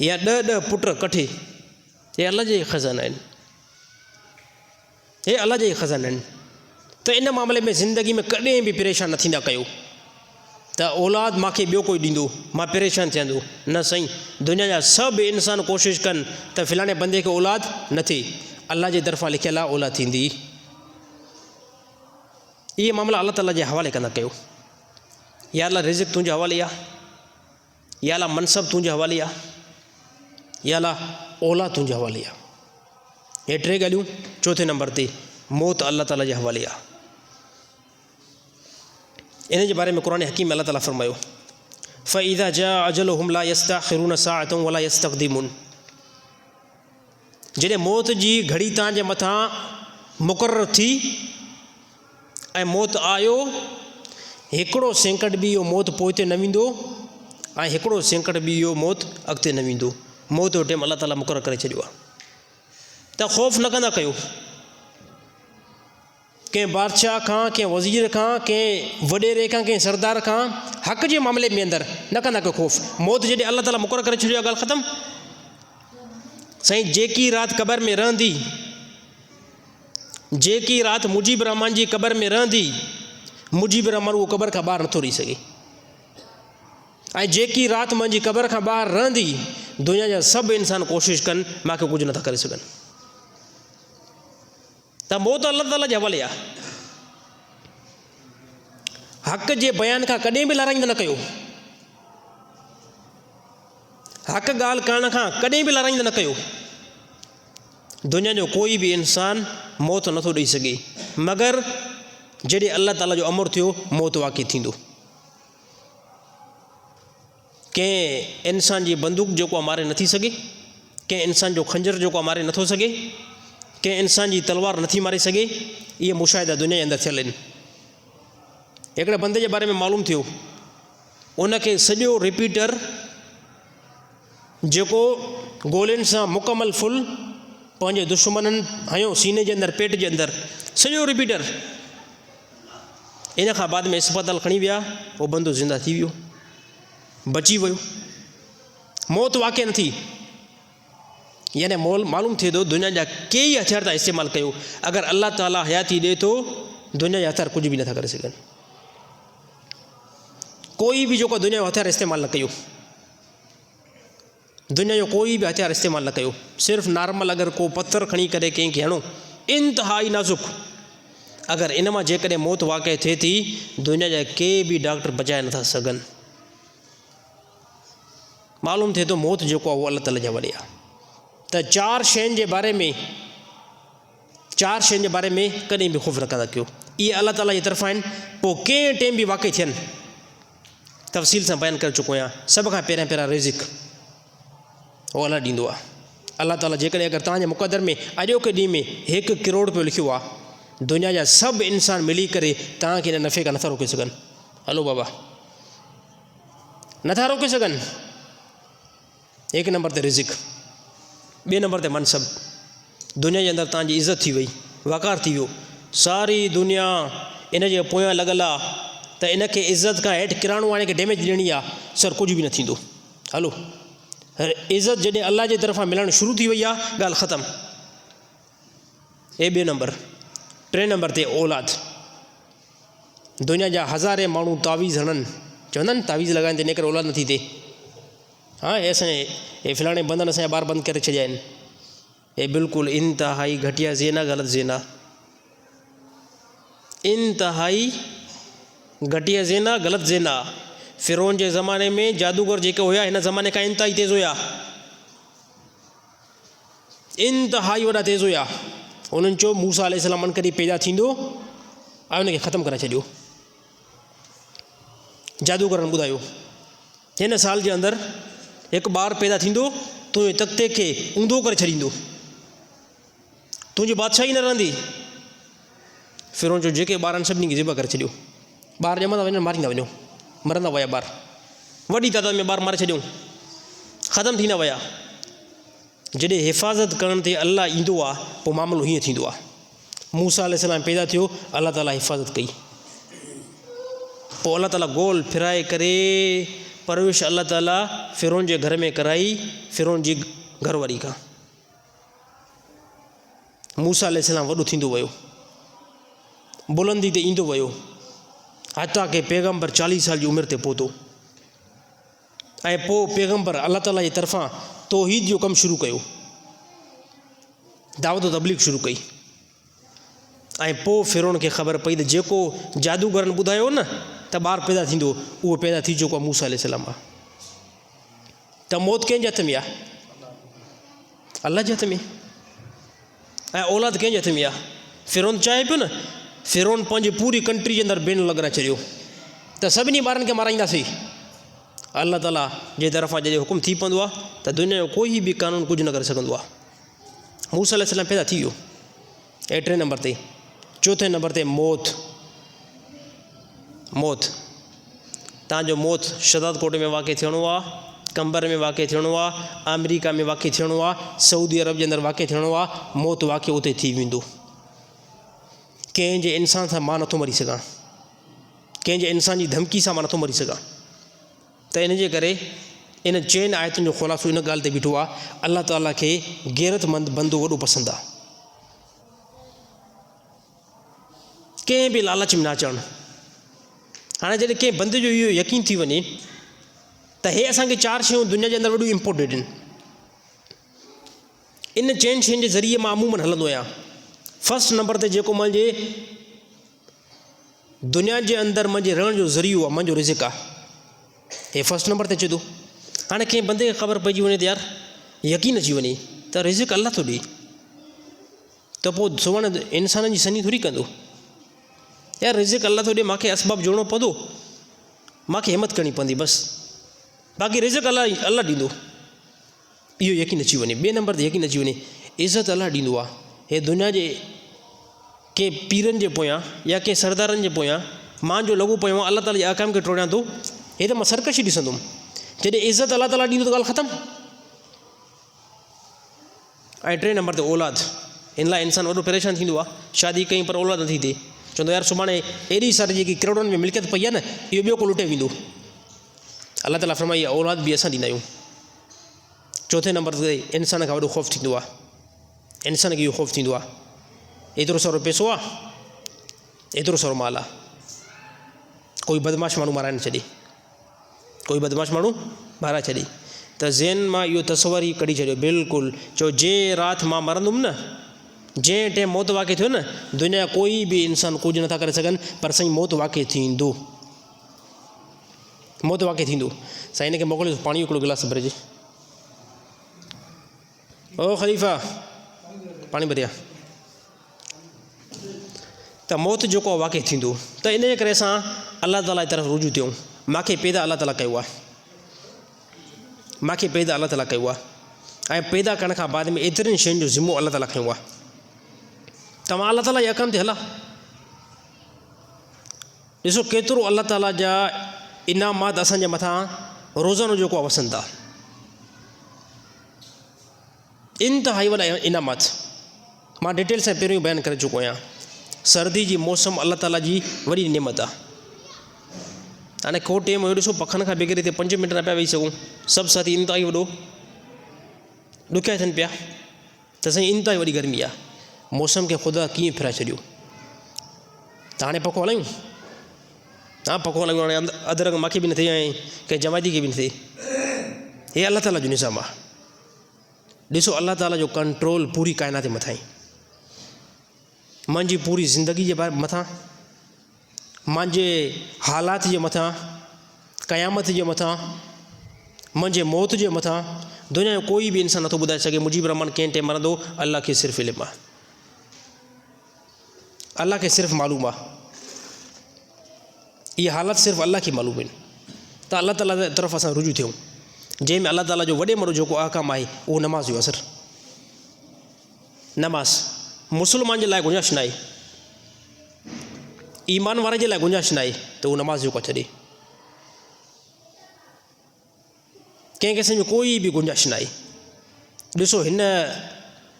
या 10 पुट कठे। हे अल्लाह जे ख़ज़ाना आहिनि, हे अल्लाह जे ख़ज़ाना आहिनि। त इन मामले में ज़िंदगी में कॾहिं बि परेशान न थींदा कयो त औलाद मूंखे ॿियो कोई ॾींदो, मां परेशान थियंदो। न साईं, दुनिया जा सभु इंसान कोशिशि कनि त फ़लाणे बंदे खे औलाद न थिए। अल्लाह जे तरफ़ां लिखियलु आहे औलाद थींदी। इहे मामला अल्लाह ताला जे हवाले कंदा कयो। या अल्लाह रिज़िक तुंहिंजे हवाले आहे, या अल्लाह मनसब तुंहिंजे हवाले आहे, या अल्लाह औलाद तुंहिंजे हवाले आहे। हे 3 ॻाल्हियूं। चौथे नंबर ते मौत अल्लाह ताला जे हवाले आहे। इन जे बारे में क़ुरान हकीम अल्लाह ताला फरमायो फ़इज़ा जाअ अजलुहुम ला यस्तअख़िरून साअतन वला यस्तक़दिमून। जॾहिं मौत जी घड़ी तव्हांजे मथां मुक़ररु थी ऐं मौत आयो, हिकिड़ो सेकंड बि इहो मौत पोइते न वेंदो ऐं हिकिड़ो सेकंड बि इहो मौत अॻिते न वेंदो। मौत जो टाइम अल्लाह ताला मुक़ररु करे छॾियो आहे। त ख़ौफ़ न कंदा कयो कंहिं बादशाह खां, कंहिं वज़ीर खां, कंहिं वॾेरे खां, कंहिं सरदार खां, हक़ जे मामले में अंदरि न कंदा कयो ख़ौफ़। मौत जॾहिं अल्लाह ताला मुक़ररु करे छॾियो आहे, ॻाल्हि ख़तमु। साईं जेकी राति क़बर में रहंदी, जेकी राति मुजीब रहमान जी क़बर में रहंदी, मुजीब रहमान उहो क़बर खां ॿाहिरि नथो रही सघे। ऐं जेकी राति मुंहिंजी क़बर खां ॿाहिरि रहंदी, दुनिया जा सभु इंसान कोशिशि कनि, मूंखे कुझु नथा करे सघनि। त मौत अल्लाह ताला जे हवाले आहे। हक़ जे बयान खां कॾहिं बि लाराईंदा न कयो। हक़ ॻाल्हि करण खां कॾहिं बि लाराईंदा न कयो। दुनिया जो कोई बि इंसान मौत नथो ॾेई सघे, मगर जॾहिं अल्लाह ताला जो अमर थियो, मौत वाक़ई थींदो। कंहिं इंसान जी बंदूक जेको आहे मारे नथी सघे, कंहिं इंसान जो खंजर जेको आहे मारे नथो सघे, कंहिं इंसान जी तलवार नथी मारे सघे। इहे मुशाहिदा दुनिया जे अंदरि थियल आहिनि। हिकिड़े बंदे जे बारे में मालूम थियो, उनखे सॼो रिपीटर जेको गोलियुनि सां मुकमल फुल पंहिंजे दुश्मननि हयो सीने जे अंदरि, पेट जे अंदरि, सॼो रिपीटर। इन खां बाद में अस्पताल खणी विया, उहो बंदो ज़िंदा थी वियो, बची वियो, मौत वाक़ई न थी। यानी मालूम थिए थो दुनिया जा कई हथियार था इस्तेमालु कयो, अगरि अल्लाह ताला हयाती ॾिए थो दुनिया जा हथियार कुझु बि नथा करे सघनि। कोई बि जेको दुनिया जो हथियार इस्तेमालु न कयो, दुनिया जो कोई बि हथियार इस्तेमालु न कयो, सिर्फ़ु नॉर्मल अगरि को पथर खणी करे कंहिंखे हणो, इंतिहाई नाज़ुक, अगरि इन मां जेकॾहिं मौत वाक़ई थिए थी, दुनिया जा के बि डॉक्टर बचाए नथा सघनि। मालूम थिए थो मौत जेको आहे उहो अल्लाह ताला जा वॾे आहे। त चार शयुनि जे बारे में कॾहिं बि ख़ौफ़ न कंदा कयो। इहे अल्लाह ताला जी तरफ़ां आहिनि। पोइ कंहिं टाइम बि वाक़ई थियनि, तफ़सील सां बयानु करे चुको आहियां। सभ खां पहिरियां रिज़िक उहो अल्लाह ॾींदो आहे। अल्लाह ताला जेकॾहिं अगरि तव्हांजे मुक़दर में अॼोके ॾींहं में 1 करोड़ रुपयो लिखियो आहे, दुनिया जा सभु इंसान मिली करे तव्हांखे हिन नफ़े खां नथा रोके सघनि। हलो बाबा, नथा रोके सघनि। 1 नंबर ते रिज़िक, 2 नंबर ते मनसब, दुनिया जे अंदरि तव्हांजी इज़त थी वई, वक़ार थी वियो। सारी दुनिया इन जे पोयां लॻल आहे त इनखे इज़त खां हेठि किराणो आहे, इनखे डैमेज ॾियणी आहे, सर कुझु बि न थींदो। हलो, इज़त जॾहिं अल्लाह जे तरफ़ां मिलणु शुरू थी वई आहे, ॻाल्हि ख़तमु। हे 2 नंबर। 3 नंबर ते औलाद। दुनिया जा हज़ारे माण्हू तावीज़ हणनि, चवंदा आहिनि तावीज़ लॻाइनि त इन करे औलाद नथी थिए। हाँ, हे फलाणे बंधन असांजा ॿार बंदि करे छॾिया आहिनि। हे बिल्कुलु इंतिहाई घटिया ज़ेना, ग़लति ज़ेना, इंतिहाई घटिया ज़ेना, ग़लति ज़ेना। फ़िरौन जे ज़माने में जादूगर जेके हुया, हिन ज़माने खां इंतिहाई तेज़ हुया, इंतिहाई वॾा तेज़ हुया। उन्हनि चयो मूसा अलैहिस्सलाम कॾहिं पैदा थींदो ऐं उनखे ख़तमु करे छॾियो। जादूगरनि ॿुधायो हिन साल जे अंदरि हिकु ॿार पैदा थींदो, तुंहिंजे तख़्ते खे ऊंधो करे छॾींदो, तुंहिंजी बादशाही न रहंदी। फ़िरौन जो जेके ॿारनि सभिनी खे ज़िबा करे छॾियो। ॿार ॼमंदा वञनि, मारींदा वञो, मरंदा विया ॿार, वॾी तादाद में ॿार मारे छॾियूं, ख़तमु थींदा विया। जॾहिं हिफ़ाज़त करण ते अल्लाह ईंदो आहे, पोइ मामिलो हीअं थींदो आहे। मूसा अलैहिस्सलाम पैदा थियो, अल्लाह ताला हिफ़ाज़त कई, पोइ अल्लाह ताला गोल फिराए करे परवरिश अल्लाह ताला फ़िरौन जे घर में कराई, फ़िरौन जी घरवारी खां। मूसा अलैहिस्सलाम वॾो थींदो वियो, बुलंदी ते ईंदो वियो, हता के पैगम्बर 40 साल जी उमिरि ते पहुतो। ऐं पोइ पैगम्बर अल्लाह ताला जी तरफ़ां तौहीद जो कमु शुरू कयो, दावत तबलीग शुरू कई। ऐं पोइ फ़िरौन खे ख़बर पई त जेको जादूगरनि ॿुधायो न त ॿारु पैदा थींदो, उहो पैदा थी चुको आहे, मूसा अलैहिस्सलाम आहे। त मौत कंहिंजे हथ में आहे? अल्लाह जे हथ में। ऐं औलाद कंहिंजे हथ में आहे? फ़िरौन चाहे पियो न, फ़िरौन पंहिंजी पूरी कंट्री जे अंदरि बैन लॻाए छॾियो त सभिनी ॿारनि खे माराईंदासीं। अल्लाह ताला जे तरफ़ां जॾहिं हुकुम थी पवंदो आहे त दुनिया जो कोई बि क़ानून कुझु न करे सघंदो आहे। मूसा अलैहिस्सलाम पैदा थी वियो। ऐं 3 नंबर ते, 4 नंबर ते मौत। तव्हांजो मौत शदाद कोट में वाक़ई थियणो आहे, कंबर में वाक़ई थियणो आहे, अमेरिका में वाक़ई थियणो आहे, सऊदी अरब जे अंदरि वाक़ई थियणो आहे। मौत वाक़ई उते थी वेंदो। कंहिंजे इंसान सां मां नथो मरी सघां, कंहिंजे इंसान जी धमकी सां मां नथो मरी सघां। त इन जे करे इन चइनि आयतुनि जो ख़ुलासो इन ॻाल्हि ते बीठो आहे, अल्लाह ताला खे गैरतमंद बंदो वॾो पसंदि आहे। कंहिं बि लालच में न अचणु। हाणे जॾहिं कंहिं बंदे जो इहो यकीन थी वञे त हे असांखे 4 शयूं दुनिया जे अंदरि वॾियूं इम्पोर्टेंट आहिनि, इन 4 शयुनि जे ज़रिए मां अमूमन हलंदो आहियां। फर्स्ट नंबर ते जेको मुंहिंजे दुनिया जे अंदरि मुंहिंजे रहण जो ज़रियो आहे, मुंहिंजो रिज़िक आहे। हे फर्स्ट नंबर ते अचे थो। हाणे कंहिं बंदे खे ख़बर पइजी वञे त यार यकीन अची वञे त रिज़िक अल्लाह थो ॾिए, त पोइ सुभाणे इंसाननि जी सनी थोरी कंदो। यार रिज़िक अल्लाह थो ॾिए, मूंखे असबाब जोड़णो पवंदो, मूंखे हिमत करणी पवंदी बसि, बाक़ी रिज़िक अल्लाह ॾींदो, इहो यकीन अची वञे। 2 नंबर ते यकीन अची वञे इज़त अल्लाह ॾींदो आहे। हे दुनिया जे के पीरनि जे पोयां या के सरदारनि जे पोयां मां जो लॻो पियो आहे, अल्लाह ताला जे अहकाम खे टोड़ियां थो, हे त मां सरकशी ॾिसंदुमि। जॾहिं इज़त अल्लाह ताला ॾींदो त ॻाल्हि ख़तमु। ऐं 3 नंबर ते औलाद। इन लाइ इंसानु वॾो परेशान थींदो आहे, शादी कई पर औलाद नथी थिए, चवंदो यार सुभाणे एॾी सारी जेकी करोड़नि में मिल्कियत पई आहे न, इहो ॿियो को लुटे वेंदो। अलाह ताला फरमाई औलाद बि असां ॾींदा आहियूं। 4 नंबर ते इंसान खां वॾो ख़ौफ़ थींदो आहे, इंसान खे इहो ख़ौफ़ थींदो आहे, एतिरो सारो पैसो आहे, एतिरो सारो माल आहे, कोई बदमाश माण्हू माराए न छॾे, कोई बदमाश माण्हू माराए छॾे, त ज़हन मां इहो तसवर ई कढी छॾियो बिल्कुलु। चओ जंहिं राति मां मरंदुमि न, जंहिं टाइम मौत वाक़ई थियो न, दुनिया कोई बि इंसानु कुझु नथा करे सघनि, पर साईं मौत वाक़ई थींदो, मौत वाक़ई थींदो। साईं हिन खे मोकिलियो पाणी हिकिड़ो गिलास भरिजे। ओ ख़लीफ़ा पाणी भरिया। त मौत जेको आहे वाक़ई थींदो। त इन जे करे असां अलाह ताला जी तरफ़ रुजू थियूं। मूंखे पैदा अलाह ताला कयो आहे, मूंखे पैदा अलाह ताला कयो आहे, ऐं पैदा करण खां बाद में एतिरनि शयुनि जो ज़िम्मो अलाह ताला खयो आहे। तव्हां अलाह ताला जे अहकाम ते हला। ॾिसो केतिरो अलाह ताला जा इनामात असांजे मथां रोज़ानो जेको आहे वसनि था, इंतिहाई वॾा इनामात। मां डिटेल सां पहिरियों बयानु करे चुको आहियां। सर्दी जी मौसम अलाह ताला जी वॾी नेमत आहे। हाणे को टाइम हुयो ॾिसो पखनि खां बग़ैर हिते 5 मिंट न पिया वेही सघूं, सभु साथी इंतिहाई वॾो ॾुखिया थियनि पिया, त साईं इंतिहाई वॾी गर्मी आहे, मौसम खे ख़ुदा कीअं फिराए छॾियो। त हाणे पको हलायूं, हा पको हलायूं। हाणे अदरक मूंखे बि न थिए ऐं कंहिं जमायती खे बि न थिए। हे अलाह ताला जो निज़ाम आहे। ॾिसो अलाह ताला जो कंट्रोल पूरी काइनात जे मथां आहे, मुंहिंजी पूरी ज़िंदगी जे मथां, मुंहिंजे हालात जे मथां, क़यामत जे मथां, मुंहिंजे मौत जे मथां। दुनिया जो कोई बि इंसानु नथो ॿुधाए सघे मुजीब रहमान कंहिं टाइम मरंदो। अलाह खे सिर्फ़ु इल्मु आहे, अलाह खे सिर्फ़ु मालूम आहे। इहे हालात सिर्फ़ु अलाह खे मालूम आहिनि। त अलाह ताला जे तरफ़ असां रुजू थियूं, जंहिंमें अलाह ताला जो वॾे में वॾो जेको अहकाम आहे उहो नमाज़ जो असरु। नमाज़ मुस्लमान जे लाइ गुंजाइश न आहे, ईमान वारे जे लाइ गुंजाइश न आहे त उहो नमाज़ जेको छॾे। कंहिं क़िस्म जो कोई बि गुंजाइश न आहे। ॾिसो हिन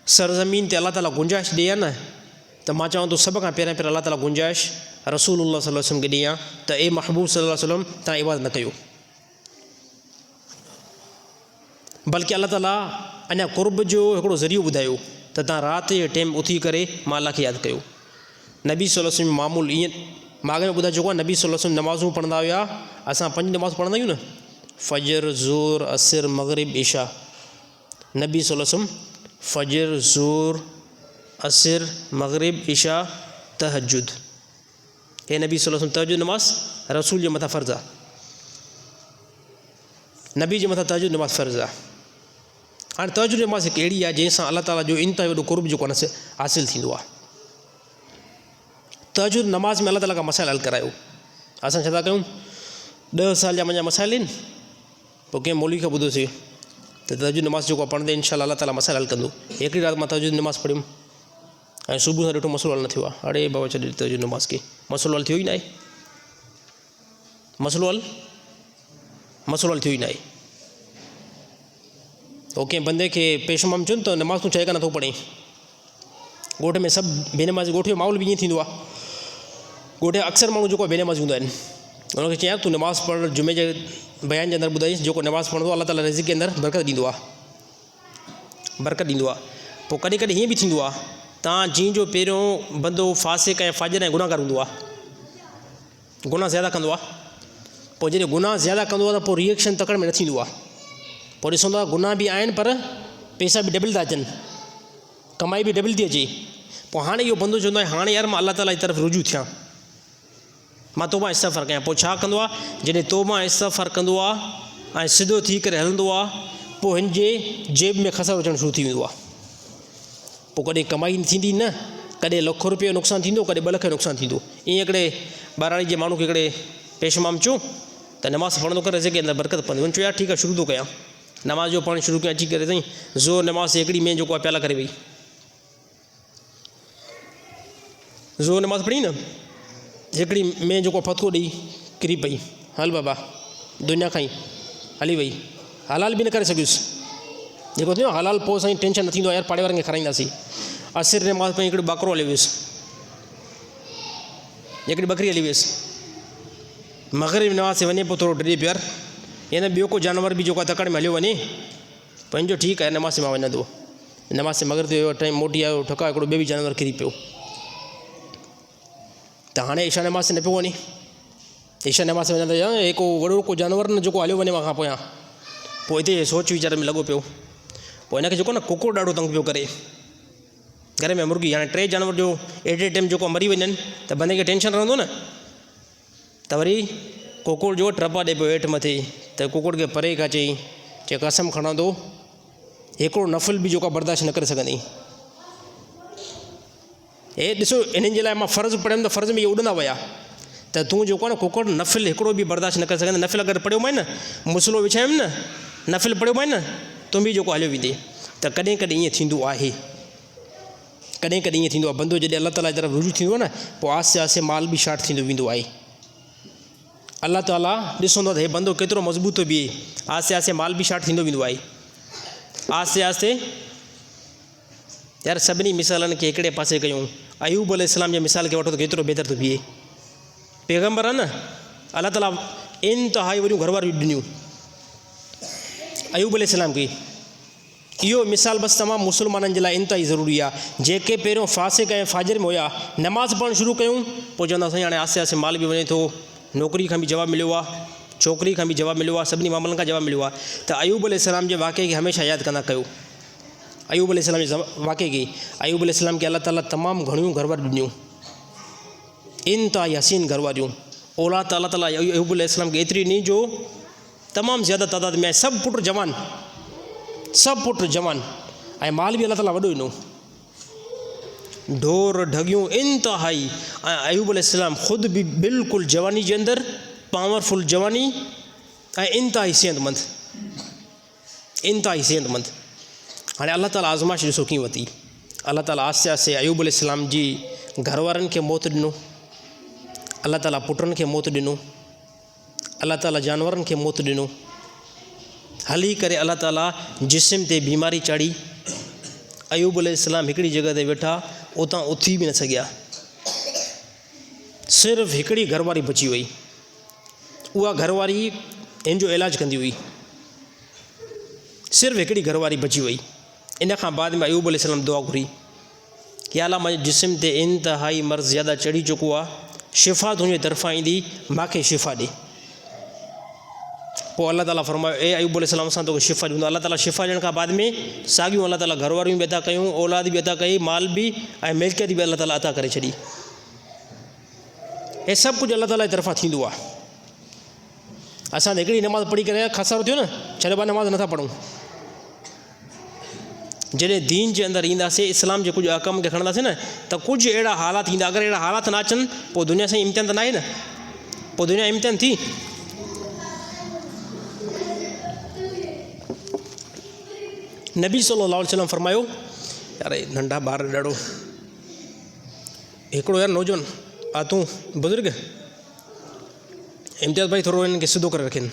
सरज़मीन ते अलाह ताला गुंजाइश ॾे आहे न, त मां चवां थो सभ खां पहिरियों अलाह ताला गुंजाइश रसूलुल्लाह सल्लल्लाहु अलैहि वसल्लम खे ॾे आहे त ए महबूब सल्लल्लाहु अलैहि वसल्लम तव्हां इबादत न कयो, बल्कि अलाह ताला अञा क़ुर्ब जो हिकिड़ो ज़रियो ॿुधायो त तव्हां राति जे टाइम उथी करे मां अलाह खे यादि कयो। नबी सल्लल्लाहु अलैहि वसल्लम मामूल ईअं मां अॻे में ॿुधाए चुको आहे, नबी सल्लल्लाहु अलैहि वसल्लम नमाज़ूं पढ़ंदा हुआ। असां 5 नमाज़ पढ़ंदा आहियूं न, फजर, ज़ोर, असर, मग़रिब, इशा। नबी सल्लल्लाहु अलैहि वसल्लम फजर, ज़ोर, असर, मग़रिब, इशा, तहज्जुद। हे नबी सल्लल्लाहु अलैहि वसल्लम तहज्जुद नमाज़ रसूल जे मथां फ़र्ज़ु आहे, नबी जे मथां तहज्जुद नमाज़ फ़र्ज़ु आहे। हाणे तहज्जुद नमाज़ हिकु अहिड़ी आहे जंहिंसां अलाह ताला जो इंतिहाई वॾो क़ुर्ब जेको आहे हासिलु थींदो आहे। तहज्जुद नमाज़ में अलाह ताला खां मसाइल हल करायो। असां छा था कयूं, 10 साल जा मुंहिंजा मसाइल आहिनि, पोइ कंहिं मौलवी खे ॿुधोसीं त तहज्जुद नमाज़ जेको आहे पढ़ंदे इंशाअल्लाह अलाह ताला मसाइल हल कंदो। हिकिड़ी राति मां तहज्जुद नमाज़ पढ़ियुमि ऐं सुबुह सां ॾिठो मसइलो हल न थियो आहे। अड़े बाबा छॾे तहज्जुद नमाज़ खे, मसइलो हल थियो ई न आहे, मसइलो हल थियो ई न आहे। पोइ कंहिं बंदे खे पेशमाम चयुनि त नमाज़ तूं चए का नथो पढ़े। ॻोठ में सभु बेनमाज़ी, ॻोठ जो माहौल बि ईअं थींदो आहे। ॻोठ जा अक्सर माण्हू जेको आहे बेनमाज़ी हूंदा आहिनि, उनखे चयां तूं नमाज़ पढ़। जुमे जे बयान जे अंदरि ॿुधाईंसि जेको नमाज़ पढ़ंदो अलाह ताला रिज़्क़ जे अंदरि बरकत ॾींदो आहे, बरकत ॾींदो आहे। पोइ कॾहिं कॾहिं हीअं बि थींदो आहे, तव्हां जीअं जो पहिरियों बंदो फ़ासिक़ ऐं फाजिर ऐं गुनाहगार हूंदो आहे, गुनाह ज़्यादा कंदो आहे, पोइ जॾहिं गुनाह ज़्यादा कंदो आहे त पोइ रिएक्शन तकड़ि में न थींदो आहे। पोइ ॾिसंदो आहे गुनाह बि आहिनि पर पैसा बि डबल था अचनि, कमाई बि डबल थी अचे। पोइ हाणे इहो बंदो चवंदो आहे हाणे यार मां अलाह ताला जी तरफ़ रुजू थियां, मां तोबा इस्तग़फ़ार कयां। पोइ छा कंदो आहे, जॾहिं तोबा इस्तग़फ़ार कंदो आहे ऐं सिधो थी करे हलंदो आहे, पोइ हिन जे जेब में खसर अचणु शुरू थी वेंदो आहे। पोइ कॾहिं कमाई थींदी न, कॾहिं लखो रुपयो नुक़सानु थींदो, कॾहिं 2 लख जो नुक़सानु थींदो। ईअं हिकिड़े ॿाराड़ी जे माण्हू खे हिकिड़े पेशमाम चयो त नमाज़ पढ़ंदो करे रिज़्क़ जे अंदरि बरकत पवंदी। उन चयो यार ठीकु आहे शुरू थो कयां, नमाज़ जो पढ़णु शुरू कयां। अची करे साईं ज़ोर नमाज़ हिकिड़ी में जेको आहे प्याला करे वई, ज़ोर नमाज़ पढ़ी न, हिकिड़ी में जेको फतको ॾेई किरी पई, हल बाबा दुनिया खां ई हली वई, हलाल बि न करे सघियुसि। जेको थियो हलाल पोइ साईं टेंशन न थींदो आहे यार पाड़े वारनि खे खाराईंदासीं। असर नमाज़ पई हिकिड़ो ॿकरो हली वियुसि, हिकिड़ी ॿकरी हली वियुसि, मग़रिब नमाज़ ते वञे पोइ थोरो ड्रे पियो यार यानी ॿियो को जानवर बि जेको आहे तकड़ में हलियो वञे पंहिंजो ठीकु आहे नमाज़ मां वञा थो। नमाज़ ते मग़रिब ते वियो टाइम मोटी आयो ठका हिकिड़ो ॿियो बि जानवर किरी पियो त हाणे ईशा नमाज़ ते न पियो वञे। ईशा नमाज़ ते वञा त हिकु वॾो को जानवर न जेको हलियो वञे खां पोयां पोइ हिते सोच वीचार में लॻो पियो। पोइ हिनखे जेको न कुकुर ॾाढो तंग पियो करे घर में मुर्गी, हाणे 3 जानवर जो एट ए टाइम जेको मरी वञनि त बंदे खे टेंशन रहंदो न, त वरी कुकुर जो ट्रपा ॾे पियो हेठि मथे त कुकुर खे परे खां चई कसम खणंदो हिकिड़ो नफ़िल बि जेको बर्दाश्त न करे सघंदी। हे ॾिसो इन्हनि जे लाइ मां फ़र्ज़ु पढ़ियुमि त फ़र्ज़ में इहे उॾंदा विया त तूं जेको आहे न कुकुर नफ़िल हिकिड़ो बि बर्दाश्त न करे सघंदी। नफ़िल अगरि पढ़ियो मां न मुसलो विछायुमि न नफ़िल पढ़ियो मां न तूं बि जेको हलियो वेंदे। त कॾहिं कॾहिं ईअं थींदो आहे, कॾहिं कॾहिं ईअं थींदो आहे बंदो जॾहिं अलाह ताला जी तरफ़ रुजू थींदो आहे न पोइ आसे आसे माल बि शार्ट थींदो वेंदो आहे। अलाह ताला ॾिसंदो आहे त हे बंदो केतिरो मज़बूत थो बीहे, आसे आसे माल बि शार्ट थींदो वेंदो आहे। आस्ते आस्ते यार सभिनी मिसालनि खे हिकिड़े पासे कयूं। अयूब अलैहिस्सलाम जे मिसाल खे वठो त केतिरो बहितर थो बीहे। पैगम्बर आहे न अलाह ताला इंतिहाई वॾियूं घरवारियूं ॾिनियूं अयूब अलैहिस्सलाम खे। इहो मिसाल बसि तमामु मुस्लमाननि जे लाइ इंतिहाई ज़रूरी आहे। जेके पहिरियों फासिक ऐं फाजिर में हुया नमाज़ पढ़णु शुरू कयूं पोइ चवंदा साईं हाणे आसे आसे माल बि वञे थो, नौकिरी खां बि जवाबु मिलियो आहे, छोकिरी खां बि जवाबु मिलियो आहे, सभिनी मामलनि खां जवाबु मिलियो आहे। त अयूब अलैहिस्सलाम जे वाक़े खे हमेशह यादि कंदा कयो। अयूब अलैहिस्सलाम जे वाक़े खे अयूब अलैहिस्सलाम खे अलाह ताला तमामु घणियूं घरवारियूं ॾिनियूं, इंतिहाई हसीन घरवारियूं। औलाद अलाह ताला अयूब अलैहिस्सलाम खे एतिरी ॾिनी जो तमामु ज़्यादा तइदाद में सभु पुट जवान, सभु पुट जवान ऐं माल बि अलाह ताला वॾो ॾिनो, ढोर ढगियूं इंतिहाई। ऐं अयूब अलैहिस्सलाम ख़ुदि बि बिल्कुलु जवानी जे अंदरि पावरफुल जवानी ऐं इंतिहाई सेहतमंद, इंतिहाई सेहतमंद। हाणे अलाह ताला आज़माइश ॾिसो कीअं वरिती। अलाह ताला आस्ते आस्ते अयूब अलैहिस्सलाम जी घरवारनि खे मौत ॾिनो, अलाह ताला पुटनि खे मौत ॾिनो, अलाह ताला जानवरनि खे मौत ॾिनो। हली करे अलाह ताला जिस्म ते बीमारी चाढ़ी। अयूब अलैहिस्सलाम हिकिड़ी जॻह ते वेठा, उतां उथी बि न सघिया। सिर्फ़ु हिकिड़ी घरवारी बची वई, उहा घरवारी हिन जो इलाजु कंदी हुई। सिर्फ़ु हिकिड़ी घरवारी बची वई। इन खां बाद में अयूब अलैहिस्सलाम दुआ घुरी कि अल्लाह मुंहिंजे जिस्म ते इंतिहाई मर्ज़ ज़्यादा चढ़ी चुको आहे, शिफ़ा तुंहिंजे तरफ़ां ईंदी, मूंखे शिफ़ा ॾे। पोइ अलाह ताला फरमायो ए अयूब अलैहिस्सलाम असां तोखे शिफ़ा ॾींदो। अलाह ताला शिफ़ा ॾियण खां बाद में साॻियूं अलाह ताला घरवारियूं बि अता कयूं, औलाद बि अता कई, माल बि ऐं मिल्कियत बि अलाह ताला अता करे छॾी। हे सभु कुझु अलाह ताला जी तरफ़ां थींदो आहे। असां त हिकिड़ी नमाज़ पढ़ी करे खसारो थियो न, छॾे नमाज़ नथा पढ़ूं। जॾहिं दीन जे अंदरि ईंदासीं, इस्लाम जे कुझु अहकाम खे खणंदासीं न त कुझु अहिड़ा हालात ईंदा। अगरि अहिड़ा हालात न अचनि पोइ दुनिया सां इम्तिहान त न आहे न, पोइ दुनिया इम्तिहान थी। नबी सल्लल्लाहु अलैहि वसल्लम फरमायो, यार नंढा ॿार ॾाढो हिकिड़ो यार नौजवान आ तूं बुज़ुर्ग इम्तियाज़ भाई थोरो हिननि खे सिधो करे रखनि।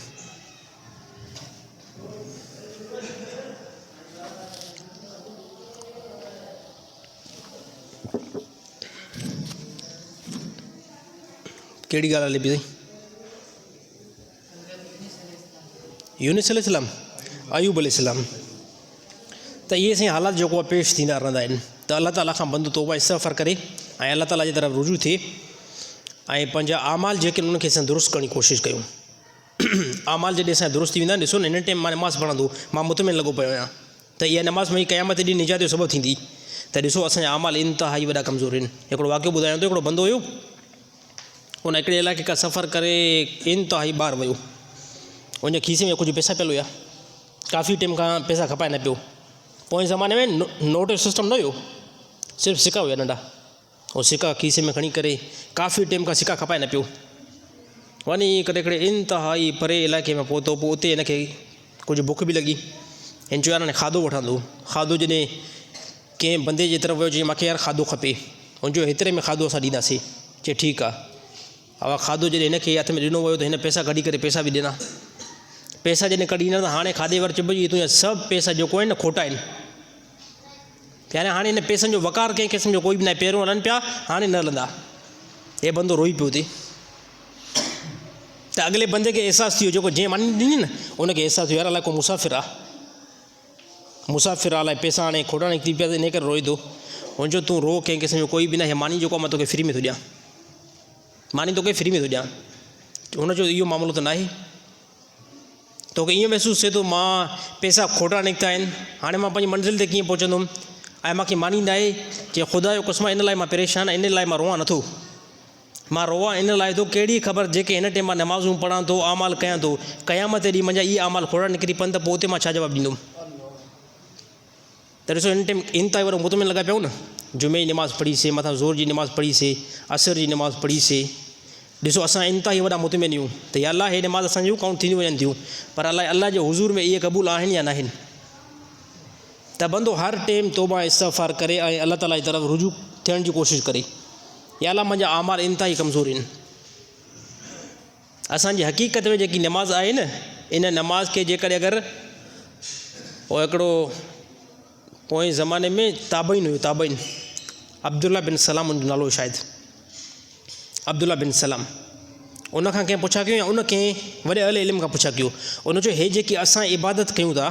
कहिड़ी ॻाल्हि हले पई साईं? यूनुस अलैहिस्सलाम, अयूब अलैहिस्सलाम। त इहे साईं हालात जेको आहे पेश थींदा रहंदा आहिनि। त अलाह ताला खां बंदो तौबा इस्तग़फ़ार करे ऐं अलाह ताला जी तरफ़ रुजू थिए ऐं पंहिंजा आमाल जेके आहिनि उनखे असां दुरुस्त करण जी कोशिशि कयूं। आमाल जॾहिं असांजा दुरुस्त थी वेंदा, ॾिसो न हिन टाइम मां नमाज़ पढ़ंदो, मां मुतमिन लॻो पियो आहियां त इहा नमाज़ मुंहिंजी क़यामत ॾींहुं निजात जो सबबु थींदी। त ॾिसो असांजा आमाल इंतिहाई वॾा कमज़ोर आहिनि। हिकिड़ो वाक़ियो ॿुधायां थो, हिकिड़ो बंदो हुयो, उन हिकिड़े इलाइक़े खां सफ़र करे इंतिहाई ॿाहिरि वियो। उनजे खीसे में कुझु पैसा पियल हुया, काफ़ी टाइम खां पैसा खपाए न पियो। पोइ ज़माने में नोट जो सिस्टम न हुयो, सिर्फ़ु सिका हुया नंढा। ऐं सिका खीसे में खणी करे काफ़ी टाइम खां सिका खपाए न पियो। वञी करे हिकिड़े इंतिहाई परे इलाइक़े में पहुतो। पोइ उते हिनखे कुझु बुख बि लॻी। हिन चयो यार हाणे खाधो वठंदो। खाधो जॾहिं कंहिं बंदे जे तरफ़ वियो, चई मूंखे यार खाधो खपे, हुनजो हेतिरे में खाधो असां ॾींदासीं। चई ठीकु आहे। हा खाधो जॾहिं हिनखे हथ में ॾिनो वियो त हिन पैसा कढी करे पैसा बि ॾिना। पैसा जॾहिं कढी ॾींदा त हाणे खाधे वर चइबो जी तुंहिंजा सभु पैसा जेको आहिनि न खोटा आहिनि। यानी हाणे हिन पैसनि जो वकार कंहिं क़िस्म जो कोई बि न आहे। पहिरियों हलनि पिया, हाणे न हलंदा। हे बंदो रोई पियो थिए त अॻिले बंदे खे अहसासु थियो, जेको जंहिं मानी ॾिनी न उनखे अहसासु थियो यार अलाए को मुसाफ़िर आहे, मुसाफ़िर आहे, अलाए पैसा हाणे खोटा निकिरी पिया त इन करे रोए थो। हुनजो तूं रो, कंहिं क़िस्म जो कोई बि न आहे। मानी जेको आहे मां तोखे फ्री में थो ॾियां, मानी तोखे फ्री में थो ॾियां। हुनजो इहो मामिलो त न आहे। तोखे ईअं महसूसु थिए थो मां पैसा खोटा निकिता आहिनि, हाणे मां पंहिंजी मंज़िल ते कीअं पहुचंदुमि, ऐं मूंखे मानी न आहे जे ख़ुदा जो क़स्म इन लाइ मां परेशान आहियां, इन लाइ मां रोवां नथो। मां रोवां इन लाइ थो, कहिड़ी ख़बर जेके हिन टाइम मां नमाज़ूं पढ़ां थो, आमाल कयां थो, क़यामत ॾींहुं मुंहिंजा इहे आमाल खोड़ा निकिरी पवनि त पोइ उते मां छा जवाबु ॾींदुमि। त ॾिसो हिन टाइम इंतिहा वारो मुतमिन लॻा पिया न, जुमे जी नमाज़ पढ़ीसीं, मथां ज़ोर जी नमाज़ पढ़ीसीं, असर जी नमाज़ पढ़ीसीं। ॾिसो असां इंतिहा वॾा मुतमिन आहियूं त या अलाह हे नमाज़ असांजूं काउंट थींदियूं वञनि थियूं, पर अलाए अलाह जे हुज़ूर में इहे क़बूल आहिनि या न आहिनि। त बंदो हर टाइम तौबा इस्तग़फ़ार करे ऐं अलाह ताला जी तरफ़ रुजू थियण जी कोशिशि करे। या अलाह मुंहिंजा आमाल इंतिहाई कमज़ोर आहिनि। असांजी हक़ीक़त में जेकी नमाज़ आहे न, इन नमाज़ खे जेकॾहिं अगरि पोइ हिकिड़ो पोइ ज़माने में ताबईन हुयो, ताबईन अब्दुल्ला बिन सलाम उनजो नालो शायदि, अब्दुल्ला बिन सलाम। उनखां कंहिं पुछा कयूं या उन कंहिं वॾे अहले इल्म खां पुछा कयूं, उन चयो हे जेकी असां इबादत कयूं था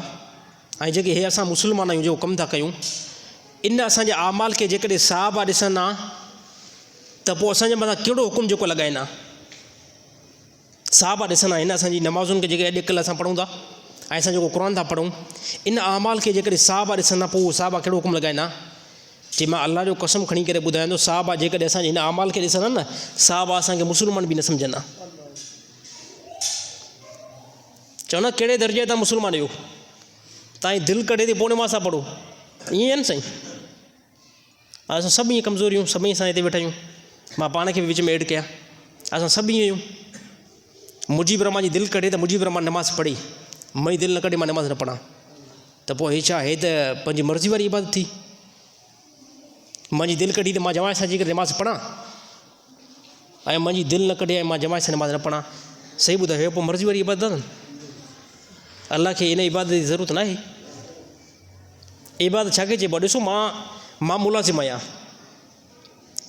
ऐं जेके हे असां मुस्लमान आहियूं जेको कमु था कयूं, इन असांजे आमाल खे जेकॾहिं साहबा ॾिसनि हा त पोइ असांजे मथां कहिड़ो हुकुम जेको लॻाइनि हा। साहबा ॾिसनि हा हिन असांजी नमाज़ुनि खे जेके अॼुकल्ह असां पढ़ूं था ऐं असां जेको क़ुर था पढ़ूं, इन आमाल खे जेकॾहिं साहबा ॾिसनि हा पोइ उहे साहबा कहिड़ो हुकुम लॻाइनि हा। चई मां अलाह जो कसम खणी करे ॿुधायां थो, साहबा जेकॾहिं असांजे हिन आमाल खे ॾिसनि हा न, साहबा असांखे मुस्लमान बि न सम्झनि हा। चवंदा कहिड़े दर्जे तव्हां मुस्लमान आहियो, तव्हांजी दिलि कढे थी पोइ नमाज़ सां पढ़ो, ईअं आहे न साईं। असां सभु ईअं कमज़ोर आहियूं, सभई असां हिते वेठा आहियूं, मां पाण खे बि विच में एड कयां, असां सभु ईअं आहियूं। मुजीब रहमान जी दिलि कढे त मुजीब रहमान नमाज़ पढ़े, मुंहिंजी दिलि न कढे मां नमाज़ न पढ़ां, त पोइ हे छा, हे त पंहिंजी मर्ज़ी वारी इबादत थी। मुंहिंजी दिलि कढी त मां जमायत सां अची करे नमाज़ पढ़ां, ऐं मुंहिंजी दिलि न कढे ऐं मां जमायत सां नमाज़ न पढ़ां, सही ॿुधायो, पोइ मर्ज़ी वारी इबादत आहे न। अलाह खे इन इबादत जी ज़रूरत न आहे। इबादत छा खे चइबो आहे? ॾिसो मां मुलाज़िम आहियां,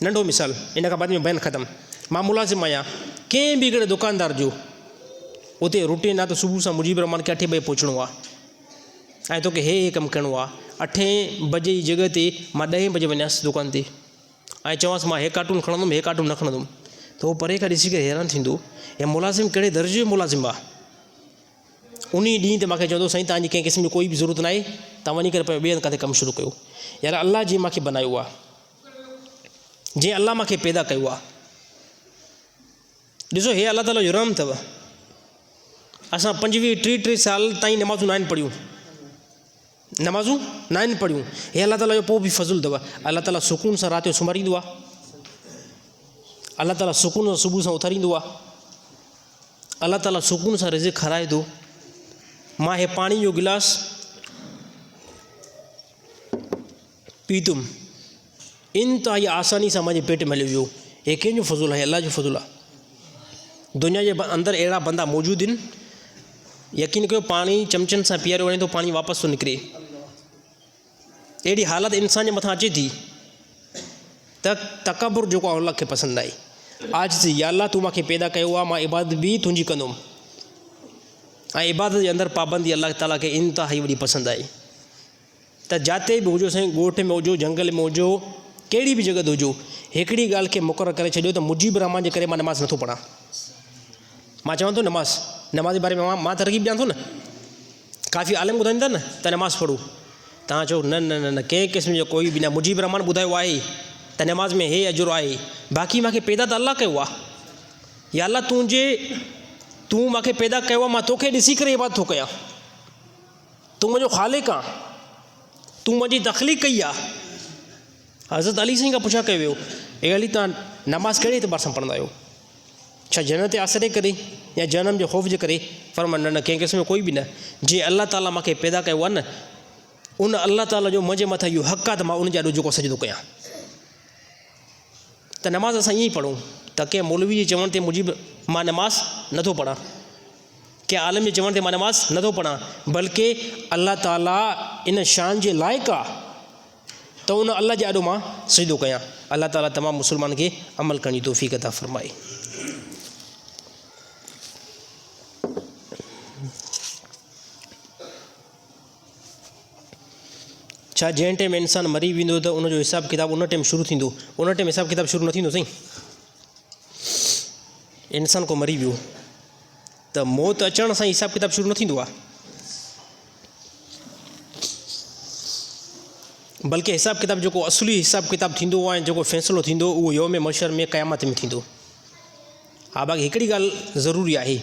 नंढो मिसाल, इन खां बाद में बयानु ख़तमु। मां मुलाज़िम आहियां कंहिं बि हिकिड़े दुकानदार जो, उते रुटीन आहे त सुबुह सां मुजीब रहमान खे 8 बजे पहुचणो आहे ऐं तोखे हे कमु करिणो आहे। 8 बजे जी जॻह ते मां 10 बजे वञासि दुकान ते ऐं चवांसि मां हे कार्टून खणंदुमि, हे कार्टून न खणंदुमि, त उहो परे खां ॾिसी करे हैरान थींदो, हे मुलाज़िम कहिड़े दर्जे जो मुलाज़िम आहे। उन ॾींहुं ते मूंखे चवंदो साईं तव्हांजी कंहिं क़िस्म जी कोई बि ज़रूरत न आहे, तव्हां वञी करे ॿिए हंधि किथे कमु शुरू कयो। यार अलाह जीअं मूंखे बनायो आहे, जीअं अलाह मूंखे पैदा कयो आहे, ॾिसो हे अलाह ताला जो रहम अथव। असां 25-30 साल ताईं नमाज़ूं न आहिनि पढ़ियूं, नमाज़ूं न आहिनि पढ़ियूं, हे अलाह ताला जो पोइ बि फज़ुल अथव। अलाह ताला सुकून सां राति जो सुम्हारींदो आहे, अलाह ताला सुकून सां सुबुह सां उथारींदो आहे, अलाह ताला सुकून सां रिज़्क़ खाराए थो। मां हे पाणी जो गिलास पीतुमि, इंतिहाई आसानी सां मुंहिंजे पेट में हली वियो, हे कंहिंजो फज़ुल आहे? अलाह जो फज़ुल आहे। दुनिया जे अंदरि अहिड़ा बंदा मौजूदु आहिनि, यकीन कयो पाणी चमचनि सां पीआरियो वञे थो, पाणी वापसि थो निकिरे। अहिड़ी हालत इंसान जे मथां अचे थी त तकबुर जेको आहे अलाह खे पसंदि आहे। आज या अलाह तूं मूंखे पैदा कयो आहे, मां इबादत बि तुंहिंजी कंदुमि, ऐं इबादत जे अंदरि पाबंदी अलाह ताला खे इंतिहाई वॾी पसंदि आहे। त जिते बि हुजो साईं, ॻोठ में हुजो, जंगल में हुजो, कहिड़ी बि जॻह ते हुजो, हिकिड़ी ॻाल्हि खे मुक़ररु करे छॾियो त मुजीब रहमान जे करे मां नमाज़ नथो पढ़ां। मां चवां थो नमाज़ जे बारे में मां तरक़ीब ॾियां थो न, काफ़ी आलिम ॿुधाईनि था न त नमाज़ पढ़ो, तव्हां चओ न न न न कंहिं क़िस्म जो कोई बि न, मुजीब रहमान ॿुधायो आहे त नमाज़ में हे अजुर आहे, बाक़ी मूंखे पैदा त अलाह कयो आहे। या अलाह तूं मूंखे पैदा कयो आहे, मां तोखे ॾिसी करे इबादत थो कयां, तूं मुंहिंजो ख़ालिक़ आहे, तूं मुंहिंजी तख़लीक़ कई आहे। हज़रत अली साईं खां पुछा कयो वियो, हे अली तव्हां नमाज़ कहिड़े एतबार सां पढ़ंदा आहियो? छा जनत ते आसिरे करे या जनम जे ख़ौफ़ जे करे? फरमायो न न, कंहिं क़िस्म जो कोई बि न। जीअं अलाह ताला मूंखे पैदा कयो आहे न, उन अलाह ताला जो मुंहिंजे मथां इहो हक़ आहे त मां उनजा ॾोजो सजदो कयां। त नमाज़ असां ईअं ई पढ़ूं त कंहिं मौलवी जे चवण ते मुजीब मां नमाज़ नथो पढ़ां, कि आलम जे चवण ते मां नमाज़ नथो पढ़ां, बल्कि अल्लाह ताला इन शान जे लाइक़ु आहे त उन अल्लाह जे आॾो मां सजदो कयां। अल्लाह ताला तमामु मुस्लमान खे अमल करण जी तौफ़ीक़ अता फ़रमाए। छा जंहिं टाइम इंसानु मरी वेंदो त उनजो हिसाबु किताबु उन टाइम शुरू थींदो? उन टाइम हिसाबु किताबु शुरू न थींदो साईं। इंसानु को मरी वियो त मौत अचण सां हिसाबु किताबु शुरू न थींदो आहे, बल्कि हिसाबु किताबु जेको असली हिसाबु किताबु थींदो आहे ऐं जेको फ़ैसिलो थींदो उहो यौम मशर में क़यामत में थींदो। हा, बाक़ी हिकिड़ी ॻाल्हि ज़रूरी आहे,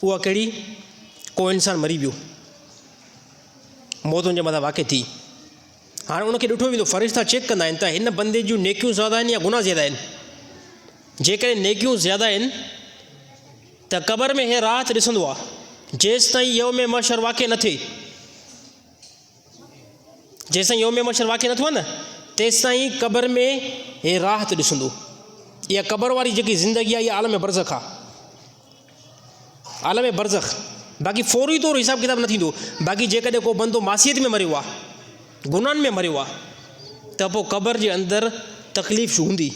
उहा कहिड़ी? को इंसानु मरी वियो, मौत हुनजे मथां वाक़ई थी, हाणे उनखे ॾिठो वेंदो, फ़रिश्ता चेक कंदा आहिनि त हिन बंदे जूं नेकियूं ज़्यादा आहिनि या गुनाह ज़्यादा आहिनि। जेकॾहिं नेकियूं ज़्यादा आहिनि त क़बर में हे राहत ॾिसंदो आहे जेसि ताईं यौम मशर वाक़ई न थिए। जेसि ताईं यौम मशर वाक़ई न थियो आहे न, तेसि ताईं क़बर में हे राहत ॾिसंदो। इहा क़बर वारी जेकी ज़िंदगी आहे इहा आलम बरज़ख आहे, आलम बरज़ख। बाक़ी फ़ौरी तौरु हिसाबु किताबु न थींदो। बाक़ी जेकॾहिं को बंदो मासियत में मरियो आहे, गुनाहनि में मरियो आहे, त पोइ क़बर जे अंदरि तकलीफ़ हूंदी।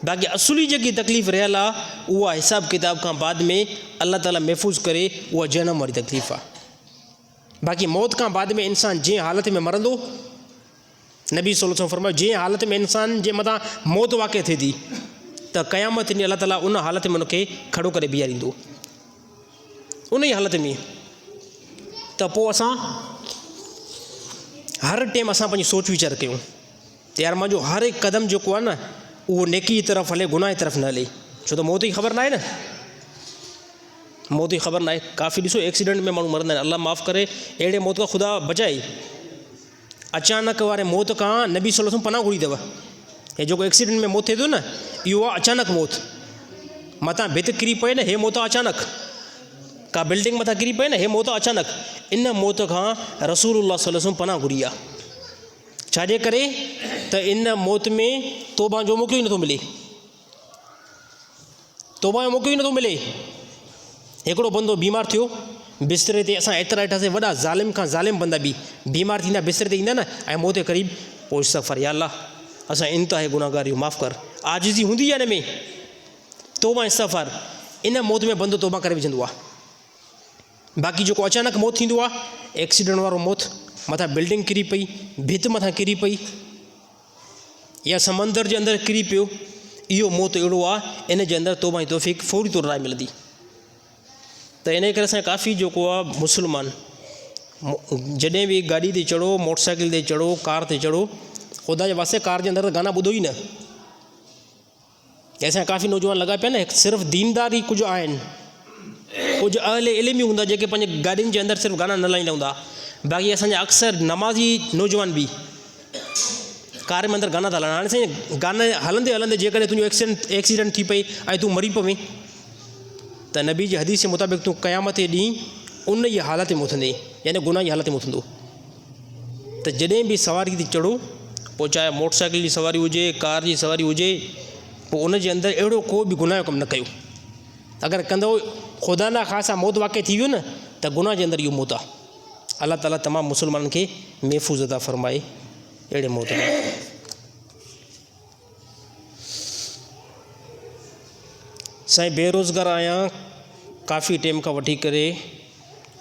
बाक़ी असुली जेकी तकलीफ़ रहियल आहे उहा हिसाबु किताब खां बाद में अल्लाह ताला महफ़ूज़ करे, उहा जनम वारी तकलीफ़ आहे। बाक़ी मौत खां बाद में इंसानु जंहिं हालत में मरंदो, नबी सल्लल्लाहु अलैहि वसल्लम फरमायो जंहिं हालत में इंसान जे मथां मौत वाक़ई थिए थी त क़यामत ॾींहुं अल्लाह ताला उन हालत में उनखे खड़ो करे बीहारींदो, उन ई हालत में। त पोइ असां हर टाइम असां पंहिंजी सोच वीचार कयूं त यार मुंहिंजो हर हिकु क़दम जेको आहे न उहो नेकी जी तरफ़ हले, गुनाह जी तरफ़ न हले। छो त मौत जी ख़बर न आहे न, मौत जी ख़बर न आहे। काफ़ी ॾिसो एक्सीडेंट में माण्हू मरंदा आहिनि, अल्लाह माफ़ करे, अहिड़े मौत खां ख़ुदा बचाए। अचानक वारे मौत खां नबी सल्लल्लाहु अलैहि वसल्लम पनाह घुरी अथव। हे जेको एक्सीडेंट में मौत थिए थो न, इहो आहे अचानक मौत। मथां भित किरी पए न, हे मौत आहे अचानक। का बिल्डिंग मथां किरी पए न, हे मौत आहे अचानक। इन मौत खां रसूलुल्लाह सल्लल्लाहु अलैहि वसल्लम पनाह घुरी आहे। छाजे करे? त इन मौत में तौबा जो मौक़ो ई नथो मिले, तौबा जो मौक़ो ई नथो मिले। हिकिड़ो बंदो बीमार थियो, बिस्तरे ते असां एतिरा ॾिठासीं, वॾा ज़ालिम खां ज़ालिम बंदा बि बीमार थींदा, बिस्तरे ते ईंदा न ऐं मौत जे क़रीब, पोइ इस्तग़फ़ार, या अल्लाह असां इंतिहा गुनाहगार आहियूं, माफ़ु कर। आजिज़ी हूंदी आहे हिन में, तौबा इस्तग़फ़ार। इन मौत में बंदो तौबा करे विझंदो आहे। बाक़ी जेको अचानक मौत थींदो आहे, एक्सीडेंट वारो मौत, मथां बिल्डिंग किरी पई, भित मथां किरी पई, या समंदर जे अंदरि किरी पियो, इहो मौत अहिड़ो आहे, इन जे अंदरि तौबा जी तौफ़ीक़ फ़ौरी तौरु न मिलंदी। त इन करे असां काफ़ी जेको आहे मुस्लमान जॾहिं बि गाॾी ते चढ़ो, मोटरसाइकिल ते चढ़ो, कार ते चढ़ो, ख़ुदा जे वास्ते कार जे अंदरि त गाना ॿुधो ई न। असां काफ़ी नौजवान लॻा पिया न, सिर्फ़ु दीनदार ई कुझु आहिनि, कुझु अहले इल्म ई हूंदा जेके पंहिंजे गाॾियुनि जे अंदरि सिर्फ़ु गाना न लाहींदा हूंदा। बाक़ी असांजा अक्सर नमाज़ी नौजवान बि कार में अंदरि गाना था हलाइनि। हाणे साईं गाना हलंदे हलंदे जेकॾहिं तुंहिंजो एक्सीडेंट थी पई ऐं तूं मरी पवे त नबी जी हदीस जे मुताबिक़ तूं क़यामत जे ॾींहुं उन जी हालत में उथंदे, यानी गुनाह जी हालत में उथंदो। त जॾहिं बि सवारी ते चढ़ो, पोइ चाहे मोटरसाइकिल जी सवारी हुजे, कार जी सवारी हुजे, पोइ उन जे अंदरि अहिड़ो को बि गुनाह जो कमु न कयो। अगरि कंदो, ख़ुदा न ख़ासा मौत वाक़ई थी वियो न, त गुनाह जे अंदरि इहो मौत आहे। अल्लाह ताला तमामु मुस्लमाननि खे महफ़ूज़ अता फ़रमाए अहिड़े मौत में। साईं बेरोज़गार आहियां, काफ़ी टाइम खां वठी करे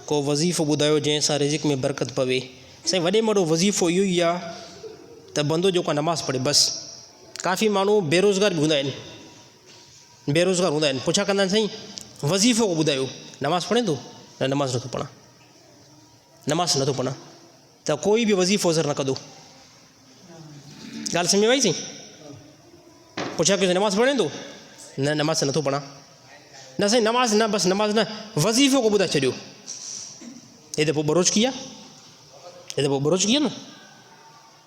को वज़ीफ़ो ॿुधायो जंहिंसां रिज़िक में बरकत पवे। साईं वॾे में वॾो वज़ीफ़ो इहो ई आहे त बंदो जेको आहे नमाज़ पढ़े बसि। काफ़ी माण्हू बेरोज़गार बि हूंदा आहिनि, बेरोज़गार हूंदा आहिनि, पुछा कंदा आहिनि साईं वज़ीफ़ो ॿुधायो, नमाज़ पढ़े थो? न, नमाज़ नथो पढ़ां, नमाज़ नथो पढ़ां। त कोई बि वज़ीफ़ो असरु न कंदो। ॻाल्हि सम्झ में आई साईं? पुछा कयोसीं नमाज़ पढ़े थो? न, नमाज़ नथो पढ़ां। न साईं नमाज़ न, बसि नमाज़ न, वज़ीफ़ो को ॿुधाए छॾियो। हे त पोइ बरोच की आहे, हे त पोइ बरोच की आहे न,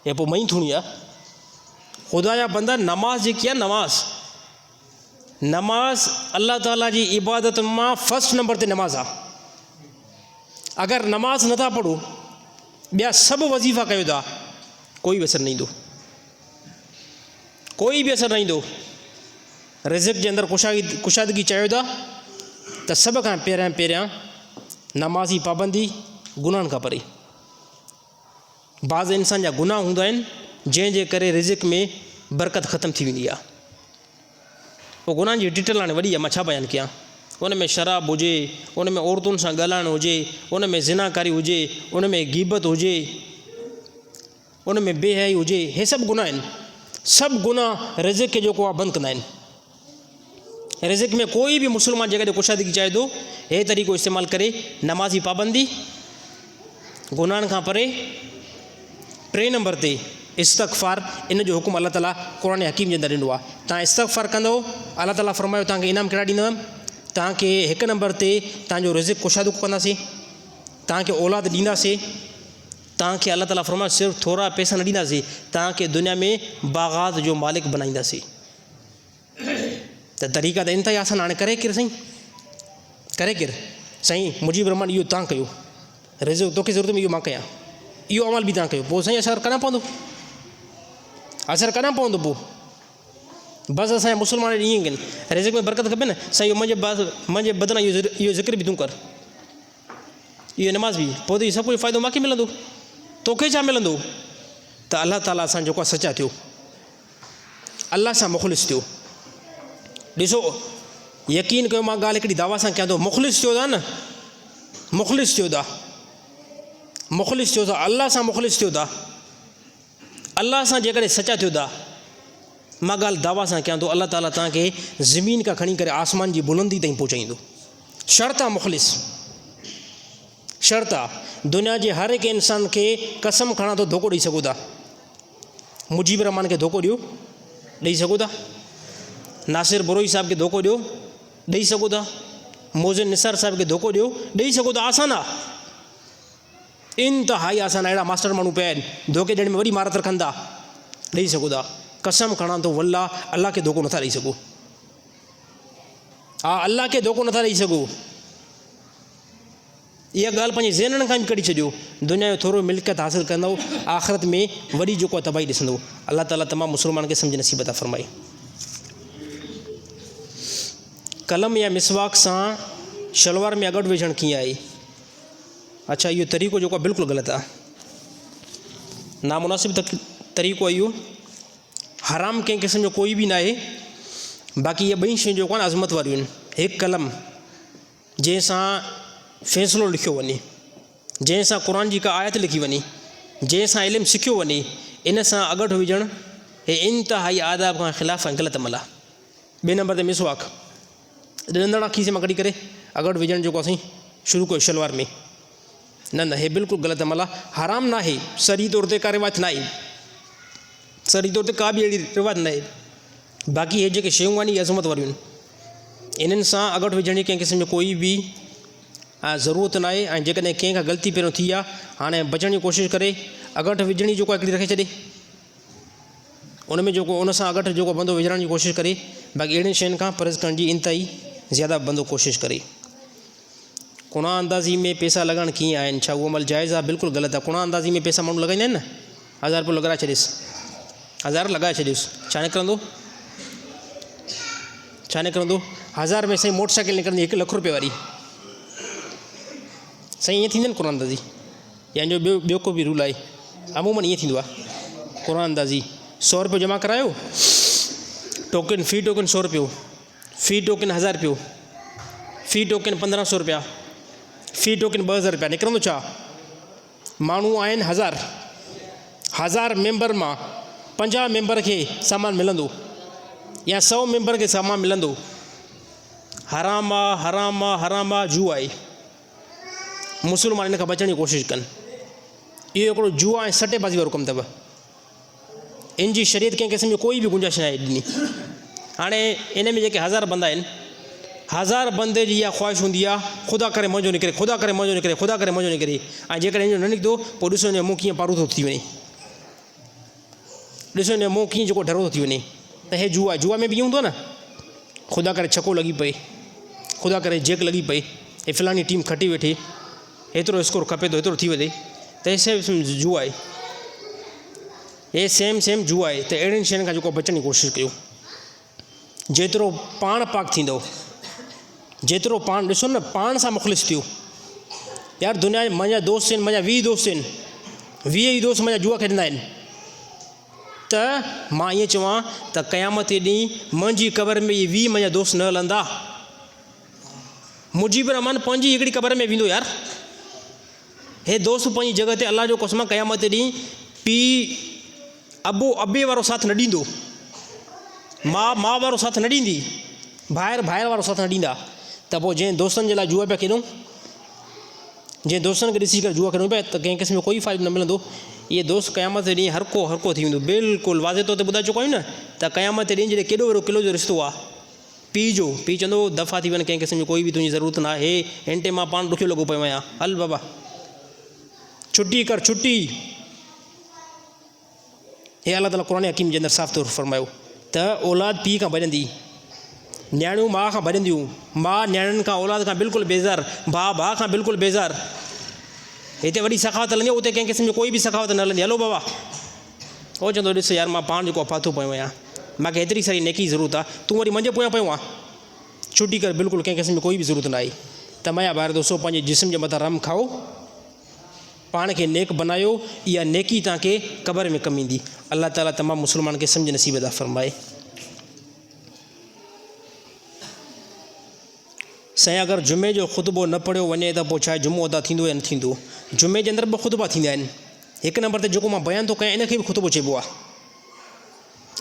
हे पोइ मई थूणी आहे। ख़ुदा जा बंदा, नमाज़ जेकी आहे, नमाज़ अल्लाह ताला जी इबादत मां फस्ट नंबर ते नमाज़ आहे। अगरि नमाज़ नथा पढ़ो, ॿिया सभु वज़ीफ़ा कयो था, कोई बि असरु न ईंदो, कोई बि असरु न ईंदो। रिज़िक जे अंदरि कुशादगी चाहियो था त सभ खां पहिरियां नमाज़ी पाबंदी गुनाहनि खां परे। बाज़ इंसान जा गुनाह हूंदा आहिनि जंहिंजे करे रिज़िक में बरकत ख़तमु थी वेंदी आहे। पोइ गुनाहनि जी डिटेल हाणे वॾी आहे, मां छा बयानु कयां। उन में शराब हुजे, उन में औरतुनि सां ॻाल्हाइणु हुजे, उन में ज़िनाकारी हुजे, उन में गीबत हुजे, उन में बेहयाई हुजे, हे सभु गुनाह आहिनि। सभु गुनाह रिज़िक खे जेको आहे बंदि कंदा आहिनि। रिज़िक में कोई बि मुस्लमान जेकॾहिं कुशादगी चाहे थो, हे तरीक़ो इस्तेमालु करे। नमाज़ी पाबंदी, गुनाहनि खां परे। 3 नंबर ते इस्तग़फ़ार, इन जो हुकुम अलाह ताला क़ुरान हकीम जे अंदरि ॾिनो आहे। तव्हां इस्तग़फ़ार कंदो, अलाह ताला फ़रमायो तव्हांखे इनाम कहिड़ा ॾींदुमि। तव्हांखे 1 नंबर ते तव्हांजो रिज़िक कुशादो कंदासीं, तव्हांखे औलाद ॾींदासीं, तव्हांखे अलाह ताला फ़रमायो सिर्फ़ु थोरा पैसा न ॾींदासीं, तव्हांखे दुनिया में बाग़ात जो मालिक बनाईंदासीं। त तरीक़ा त इंतिहा आसान। हाणे करे केरु साईं? करे केरु? साईं मुजीब रहमान इहो तव्हां कयो, रिज़िक तोखे ज़रूरत में इहो मां कयां, इहो अमल बि तव्हां कयो। पोइ साईं असरु करणु पवंदो, असरु करणु पवंदो। पोइ बसि असांजा मुस्लमान ईअं कनि, रिज़िक में बरकत खपे न, साईं इहो मुंहिंजे बदिरां इहो ज़िक्र बि तूं कर, इहो नमाज़ बि, पोइ त इहो सभु कुझु फ़ाइदो मूंखे मिलंदो, तोखे छा मिलंदो? त अलाह ताला असां जेको आहे सचा थियो, अलाह सां मुख़लिस थियो। ॾिसो यकीन कयो, मां ॻाल्हि हिकिड़ी दावा सां कयां थो, मुख़लिस थियो था न, मुख़लिस थियो था, मुख़लिस थियो था, अलाह सां मुख़लिस थियो था। अलाह सां जेकॾहिं सचा थियो था, मां ॻाल्हि दावा सां कयां थो, अलाह ताला तव्हांखे ज़मीन खां खणी करे आसमान जी बुलंदी ताईं पहुचाईंदो। शर्त आहे मुख़लिस, शर्त आहे। दुनिया जे हर हिकु इंसान खे कसम खणा थो धोखो ॾेई सघो था। मुजीब रहमान खे धोखो ॾियो, ॾेई सघो था। नासिर बुरोई साहिब खे धोखो ॾियो, ॾेई सघो था। मोज़िन निसार साहिब खे धोखो ॾियो, ॾेई सघो था। आसान आहे, इंतिहाई आसान। अहिड़ा मास्टर माण्हू पिया आहिनि, धोखे ॾियण में वॾी महारत रखनि था, ॾेई सघो था। कसम खणा थो वल्ला, अलाह खे धोखो नथा ॾेई सघो। हा, अलाह खे धोखो नथा ॾेई सघो। इहा ॻाल्हि पंहिंजे ज़हननि खां बि कढी छॾियो। दुनिया जो थोरो मिल्कियत हासिलु कंदो, आख़िरत में वॾी जेको आहे तबाही ॾिसंदो। अलाह ताला तमामु मुस्लमान खे सम्झ नसीब अता फ़रमाए। कलम या मिसवाक सां शलवार में अगड़ विझणु कीअं आहे? अच्छा, इहो तरीक़ो जेको आहे बिल्कुलु ग़लति आहे, नामुनासिब तरीक़ो आहे इहो। हराम कंहिं क़िस्म जो कोई बि न आहे। बाक़ी इहे ॿई शयूं जेको आहे न अज़मत वारियूं आहिनि। हिकु कलम जंहिंसां फ़ैसिलो लिखियो वञे, जंहिंसां क़ुर जी का आयत लिखी वञे, जंहिंसां इल्मु सिखियो वञे, इन सां अगड़ विझणु हे इंतिहाई आदाब खां ख़िलाफ़ु ऐं ग़लति अमल आहे। 2 नंबर ते मिसवाक, ॾंदड़ा खीसे मां कढी करे अगड़ विझणु जेको असां शुरू कयो शलवार में, न हे बिल्कुलु ग़लति अमल आहे। हराम न आहे, सरी तौर ते का रिवायत न आहे, सरी तौर ते का बि अहिड़ी रिवायत न आहे। बाक़ी हे जेके शयूं आहिनि इहे अज़मत वारियूं आहिनि। इन्हनि सां अगड़ विझण जी कंहिं क़िस्म जो कोई बि ज़रूरत न आहे। ऐं जेकॾहिं कंहिंखां ग़लती पहिरियों थी आहे, हाणे बचण जी कोशिशि करे अगड़ विझणी जेको आहे हिकिड़ी रखे छॾे, उन में जेको उन सां अगड़ जेको बंदो विझण जी कोशिशि करे। बाक़ी अहिड़ियुनि शयुनि खां परहेज़ करण जी इंतिहाई ज़्यादा बंदो कोशिशि करे। क़ुरान अंदाज़ी में पैसा लॻाइण कीअं आहिनि? छा उहो अमल जाइज़ आहे? बिल्कुलु ग़लति आहे। क़ुरान अंदाज़ी में पैसा माण्हू लॻाईंदा आहिनि न, 1000 रुपयो लॻाए छॾियुसि, 1000 लॻाए छॾियुसि, छा निकिरंदो? छा निकिरंदो? 1000 में साईं मोटरसाइकिल निकिरंदी 1 लख रुपये वारी। साईं ईअं थींदा आहिनि क़ुरान अंदाज़ी, या जो ॿियो को बि रूल आहे, अमूमन ईअं थींदो आहे। क़ुरान अंदाज़ी 100 रुपयो जमा करायो, टोकन फ़ी टोकन 100 रुपयो, फ़ी टोकन 1000 रुपयो, फ़ी टोकन 1500 रुपया, फ़ी टोकन 2000 रुपया। निकिरंदो छा? माण्हू आहिनि 1000 मेंबर मां 50 मेंबर खे सामान मिलंदो, या 100 मेंबर खे सामान मिलंदो। हराम आहे, हराम आहे, हराम आहे, जूआ आहे। मुस्लमान इन खां बचण जी कोशिशि कनि। इहो हिकिड़ो जूआ ऐं सटेबाज़ी वारो कमु अथव। इन जी शरीयत कंहिं क़िस्म जो कोई बि गुंजाइश न आहे ॾिनी। हाणे इन में जेके 1000 बंदा आहिनि, 1000 बंदे जी इहा ख़्वाहिश हूंदी आहे, ख़ुदा करे मुंहिंजो निकिरे, ख़ुदा करे मुंहिंजो निकिरे, ख़ुदा करे मुंहिंजो निकिरे। ऐं जेकॾहिं इहो न निकितो, पोइ ॾिसो हिन जो मुंहुं कीअं पारूं थो थी वञे, ॾिसो हिन जो मुंहुं कीअं जेको डरो थो थी वञे। त हे जूआ, जूआ में बि ईअं हूंदो आहे न, ख़ुदा करे छको लॻी पए, ख़ुदा करे जेक लॻी पए, हे फलाणी टीम खटी वेठे, हेतिरो स्कोर खपे थो, हेतिरो थी वञे, त हे सेम जूआ आहे। हे सेम जूआ आहे। त अहिड़ियुनि शयुनि खां जेको बचण जी कोशिशि कयो। जेतिरो पाण पाक थींदो, जेतिरो पाण ॾिसो न, पाण सां मुख़लिस थियो, यार दुनिया में मुंहिंजा दोस्त आहिनि, मुंहिंजा 20 दोस्त आहिनि, 20 ई दोस्त मुंहिंजा जुआ खेॾंदा आहिनि, त मां ईअं चवां त क़यामत जे ॾींहुं मुंहिंजी क़बर में इहे 20 मुंहिंजा दोस्त न हलंदा। मुजीबुर रहमान पंहिंजी हिकिड़ी क़बर में वेंदो यार, हे दोस्त पंहिंजी जॻह ते, अलाह जो कसम क़यामत जे ॾींहुं पीउ अबे वारो साथ न ॾींदो, माउ वारो साथ न ॾींदी, भाइर वारो साथ न ॾींदा। त पोइ जंहिं दोस्तनि जे लाइ जुआ पिया खेॾूं, जंहिं दोस्तनि खे ॾिसी करे जुआ खेॾूं पिया, त कंहिं क़िस्म जो कोई फ़ाइदो न मिलंदो। इहे दोस्त क़यामत जे ॾींहुं हर को थी वेंदो। बिल्कुलु वाज़े तौर ते ॿुधाए चुका आहियूं न त क़यामत जे ॾींहुं जॾहिं केॾो वॾो किलो जो रिश्तो आहे, पीउ चवंदो दफ़ा थी वञे, कंहिं क़िस्म जो कोई बि तुंहिंजी ज़रूरत न आहे, हिन ते मां पाण ॾुखियो लॻो पियो आहियां, हल बाबा छुटी कर, छुटी। हे अलाह ताला क़ुरान हकीम जे अंदरि साफ़ तौर फरमायो त औलाद पीउ खां भॼंदी, न्याणियूं माउ खां भॼंदियूं, माउ न्याणियुनि खां औलाद खां बिल्कुलु बेज़ार, भाउ खां बिल्कुलु बेज़ार। हिते वॾी सखावत हलंदी आहे, उते कंहिं क़िस्म जो कोई बि सखावत न हलंदी। हलो बाबा, उहो चवंदो ॾिस यार मां पाण जेको फाथो पियो आहियां, मूंखे हेतिरी सारी नेकी ज़रूरत आहे, तूं वरी मुंहिंजे पोयां पियो आहे, छुटी कर, बिल्कुलु कंहिं क़िस्म जो कोई बि ज़रूरत न आहे। त मुंहिंजा ॿार दोस्तो पंहिंजे जिस्म जे मथां रम खाओ, पाण खे नेक बनायो, इहा नेकी तव्हांखे क़बर में कमु ईंदी। अल्लाह ताला तमामु मुस्लमान खे सम्झ नसीब अता फ़रमाए। साईं अगरि जुमे जो ख़ुतबो न पढ़ियो वञे त पोइ छा जुमो अदा थींदो या न थींदो? जुमे जे अंदरि 2 ख़ुतबा थींदा आहिनि। हिकु नंबर ते जेको मां बयानु थो कयां, इनखे बि ख़ुतबो चइबो आहे,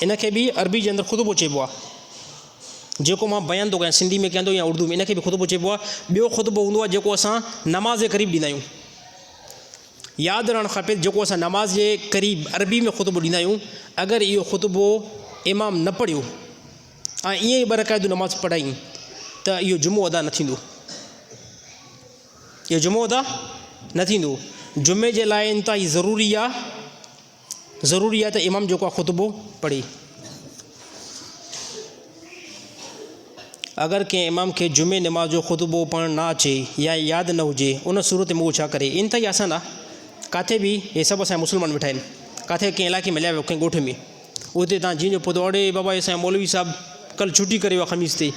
इनखे बि अरबी जे अंदरि ख़ुतबो चइबो आहे। जेको मां बयानु थो कयां सिंधी में कयां थो या उर्दू में, इनखे बि ख़ुतबो चइबो आहे। ॿियो ख़ुतबो हूंदो आहे जेको असां नमाज़ जे क़रीब ॾींदा आहियूं। यादि रहणु खपे जेको असां नमाज़ जे क़रीब अरबी में ख़ुतबो ॾींदा आहियूं, अगरि इहो ख़ुतबो इमाम न पढ़ियो ऐं ईअं ई 2 रकातूं नमाज़ पढ़ाई त इहो जुमो अदा न थींदो, इहो जुमो अदा न थींदो। जुमे जे लाइ इंतिहाई ज़रूरी आहे त इमाम जेको आहे ख़ुतबो पढ़े। अगरि कंहिं इमाम खे जुमे नमाज़ जो ख़ुतबो पढ़णु न अचे या यादि न हुजे, उन सूरत में उहो छा करे? इंतिहाई आसान आहे। किथे बि हे सभु असांजा मुस्लमान वेठा आहिनि, किथे कंहिं इलाइक़े में हलिया वियो, कंहिं ॻोठ में, उते तव्हां जीअं जो पुछो अड़े बाबा असांजा मौलवी साहिबु कल्ह छुटी करे वियो आहे ख़मीस ते,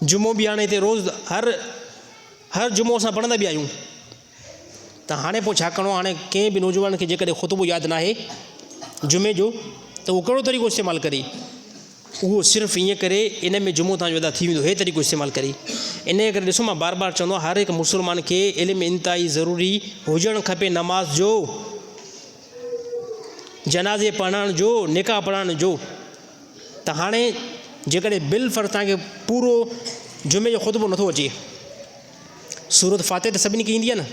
जुमो बि हाणे हिते रोज़ु हर जुमो असां पढ़ंदा बि आहियूं। त हाणे पोइ छा करिणो? हाणे कंहिं बि नौजवान खे जेकॾहिं ख़ुतबो यादि न आहे जुमे जो, त उहो कहिड़ो तरीक़ो इस्तेमालु करे? उहो सिर्फ़ु ईअं करे इन में जुमो तव्हांजो अदा थी वेंदो, हे तरीक़ो इस्तेमालु करे। इन करे ॾिसो मां बार बार चवंदो आहियां, हर हिकु मुस्लमान खे इल्मु इंतिहाई ज़रूरी हुजणु खपे, नमाज़ जो, जनाज़े पढ़ण जो, निकाह पढ़ण जो। त हाणे जेकॾहिं बिलफ़र्ज़ तव्हांखे पूरो जुमे जो ख़ुतबो नथो अचे, सूरत फ़ातिह त सभिनी खे ईंदी आहे न,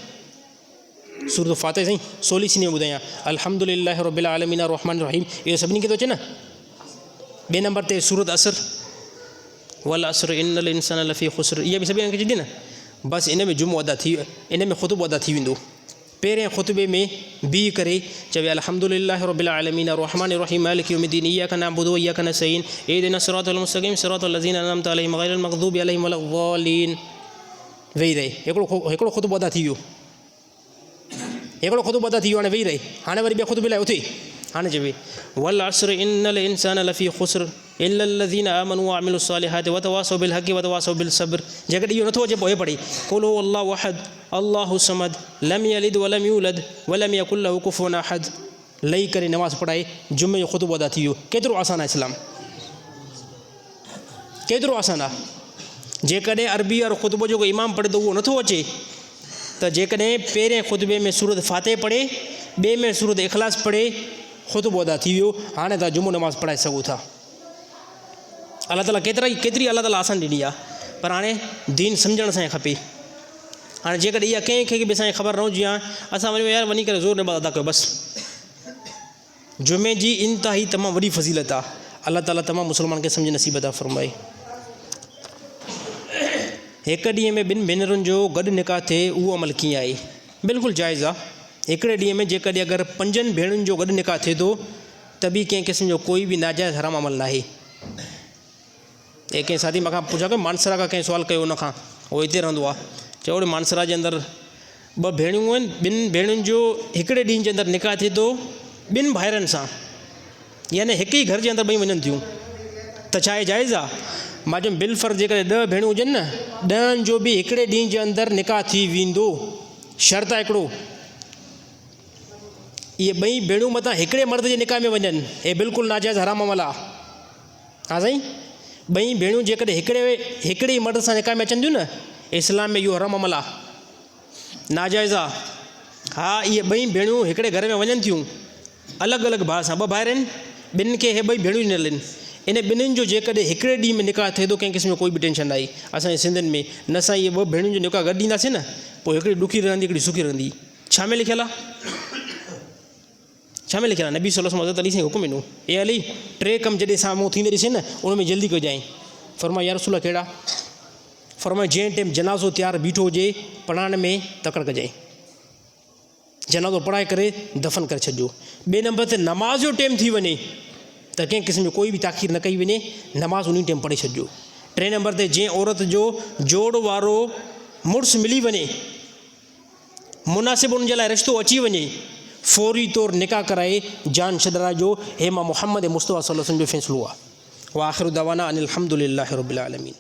सूरत फ़ातिह साईं 16 सीने में ॿुधायां, अल्हम्दुलिल्लाहि रब्बिल आलमीन अर्रहमान अर्रहीम, इहो सभिनी खे थो अचे न। 2 नंबर ते सूरत असर, वल असर इन्नल इंसान लफ़ी ख़ुस्र, इहा बि सभिनी खे अचे न। बसि इन में जुमो अदा थी, इन में ख़ुतबो अदा थी वेंदो। पहिरें ख़ुतबे में बीह करे चवे अल्हम्दुलिल्लाहि रब्बिल आलमीन अर्रहमान अर्रहीम मालिकि यौमिद्दीन इय्याका नअबुदु व इय्याका नस्तईन इहदिना सिरातल मुस्तक़ीम सिरातल लज़ीना अनअमता अलैहिम गैरिल मग़दूबि अलैहिम वलद्दालीन। वेही रहे, हिकिड़ो ख़ुतबो अदा थी वियो, हिकिड़ो ख़ुतबो अदा थी वियो। हाणे वेही रहे, हाणे वरी ॿिए ख़ुतबे लाइ उथे हाणे चवे वल असर इन्नल इंसान लफ़ी ख़ुस्र इल्लल लज़ीना आमनू व अमिलुस सालिहाति व तवासौ बिल हक़ि व तवासौ बिल सब्र। जेकॾहिं इहो नथो अचे पोइ हे पढ़े क़ुल हुवल्लाहु अहद अल्लाहु समद लम यलिद व लम यूलद व लम यकुल लहू कुफुवन अहद। लही करे नमाज़ पढ़ाए, जुमे जो ख़ुतबो अदा थी वियो। केतिरो आसान आहे इस्लाम, केतिरो आसान आहे। जेकॾहिं अरबी वारो ख़ुतबो जेको इमाम पढ़े थो उहो नथो अचे, त जेकॾहिं पहिरें ख़ुतबे में सूरत फ़ातिह पढ़े, ॿिए में सूरत इख़लास पढ़े, ख़ुतबो अदा थी वियो। हाणे तव्हां जुमो नमाज़ पढ़ाए सघो था। अलाह ताला केतिरी अलाह ताला आसान ॾिनी आहे, पर हाणे दीन सम्झणु असांखे खपे। हाणे जेकॾहिं इहा कंहिंखे बि असांखे ख़बर न हुजे हा, असां वञूं यार वञी करे ज़ोर नमाज़ अदा कयो बसि। जुमे जी इंतिहाई तमामु वॾी फज़ीलत आहे। अलाह ताला तमामु मुस्लमान खे सम्झ नसीब अता फ़रमाए। हिकु ॾींहं में 2 भेनरुनि जो गॾु निकाह थिए, उहो अमल कीअं आहे? बिल्कुलु जाइज़ आहे। हिकिड़े ॾींहं में जेकॾहिं अगरि 5 भेणुनि जो गॾु निकाह थिए थो, त बि कंहिं क़िस्म जो कोई बि नाजाइज़ हराम अमल न आहे। कंहिं साथी मूंखां पुछा कयो, मानसरा खां कंहिं सुवाल कयो उनखां, उहो हिते रहंदो आहे, चयो मानसरा जे अंदरि 2 भेणियूं आहिनि, 2 भेणुनि जो हिकिड़े ॾींहं जे अंदरि निकाह थिए थो 2 भाइरनि सां, यानी हिकु ई घर जे अंदरि 2 वञनि थियूं, त छा आहे जाइज़ आहे? मां चयुमि बिलफ़र्ज़ जेकॾहिं 10 भेणूं हुजनि न, 10 जो बि हिकिड़े ॾींहं जे अंदरि निकाह थी वेंदो, शर्त आहे हिकिड़ो, इहे ॿई भेणूं मथां हिकिड़े मर्द जे निकाह में वञनि, हे बिल्कुलु नाजाइज़ हराम अमल आहे। हा साईं, ॿई भेणूं जेकॾहिं हिकिड़े ई मर्द सां निकाह में अचनि थियूं न, इस्लाम में इहो हराम अमल आहे, नाजाइज़ आहे। हा, इहे ॿई भेणूं हिकिड़े घर में वञनि थियूं, अलॻि अलॻि भाउ सां, ॿ भाइर आहिनि, ॿिन्हिनि खे हे ॿई भेणूं ॾिनल आहिनि, इन ॿिन्हिनि जो जेकॾहिं हिकिड़े ॾींहं में निकाह थिए थो, कंहिं क़िस्म जो कोई बि टेंशन न आहे। असांजे सिंधियुनि में न सां इहे ॿ भेणुनि जो निकाह गॾु ॾींदासीं न, पोइ हिकिड़ी ॾुखी रहंदी, हिकिड़ी सुखी रहंदी। छा में लिखियलु आहे? छा में लिखियलु आहे? नबी सल्लल्लाहु अलैहि वसल्लम हज़रत अली साईं हुकुम ॾिनो, ए अली, 3 कम जॾहिं साम्हूं थींदे ॾिसे न, उन में जल्दी कजांइ। फरमाया, या रसूल कहिड़ा? फरमाया, जंहिं टाइम जनाज़ो तयारु बीठो हुजे, पढ़ाइण में तकड़ि कजांइ, जनाज़ो पढ़ाए करे दफ़न करे छॾिजो। ॿिए नंबर ते नमाज़ जो टाइम थी वञे त कंहिं क़िस्म जो कोई बि ताख़ीर न कई वञे, नमाज़ उन टाइम पढ़े छॾिजो। 3 नंबर ते जंहिं औरत जो जोड़ वारो मुड़ुसु मिली वञे, मुनासिब उन जे लाइ रिश्तो अची वञे, फौरी तौरु निकाह कराए जान छॾाइजो। हे मां मुहम्मद मुस्तफ़ा सल्लल्लाहु अलैहि वसल्लम जो फ़ैसिलो आहे। व आख़िरु दवाना अनिल हम्दुलिल्लाहि रब्बिल आलमीन।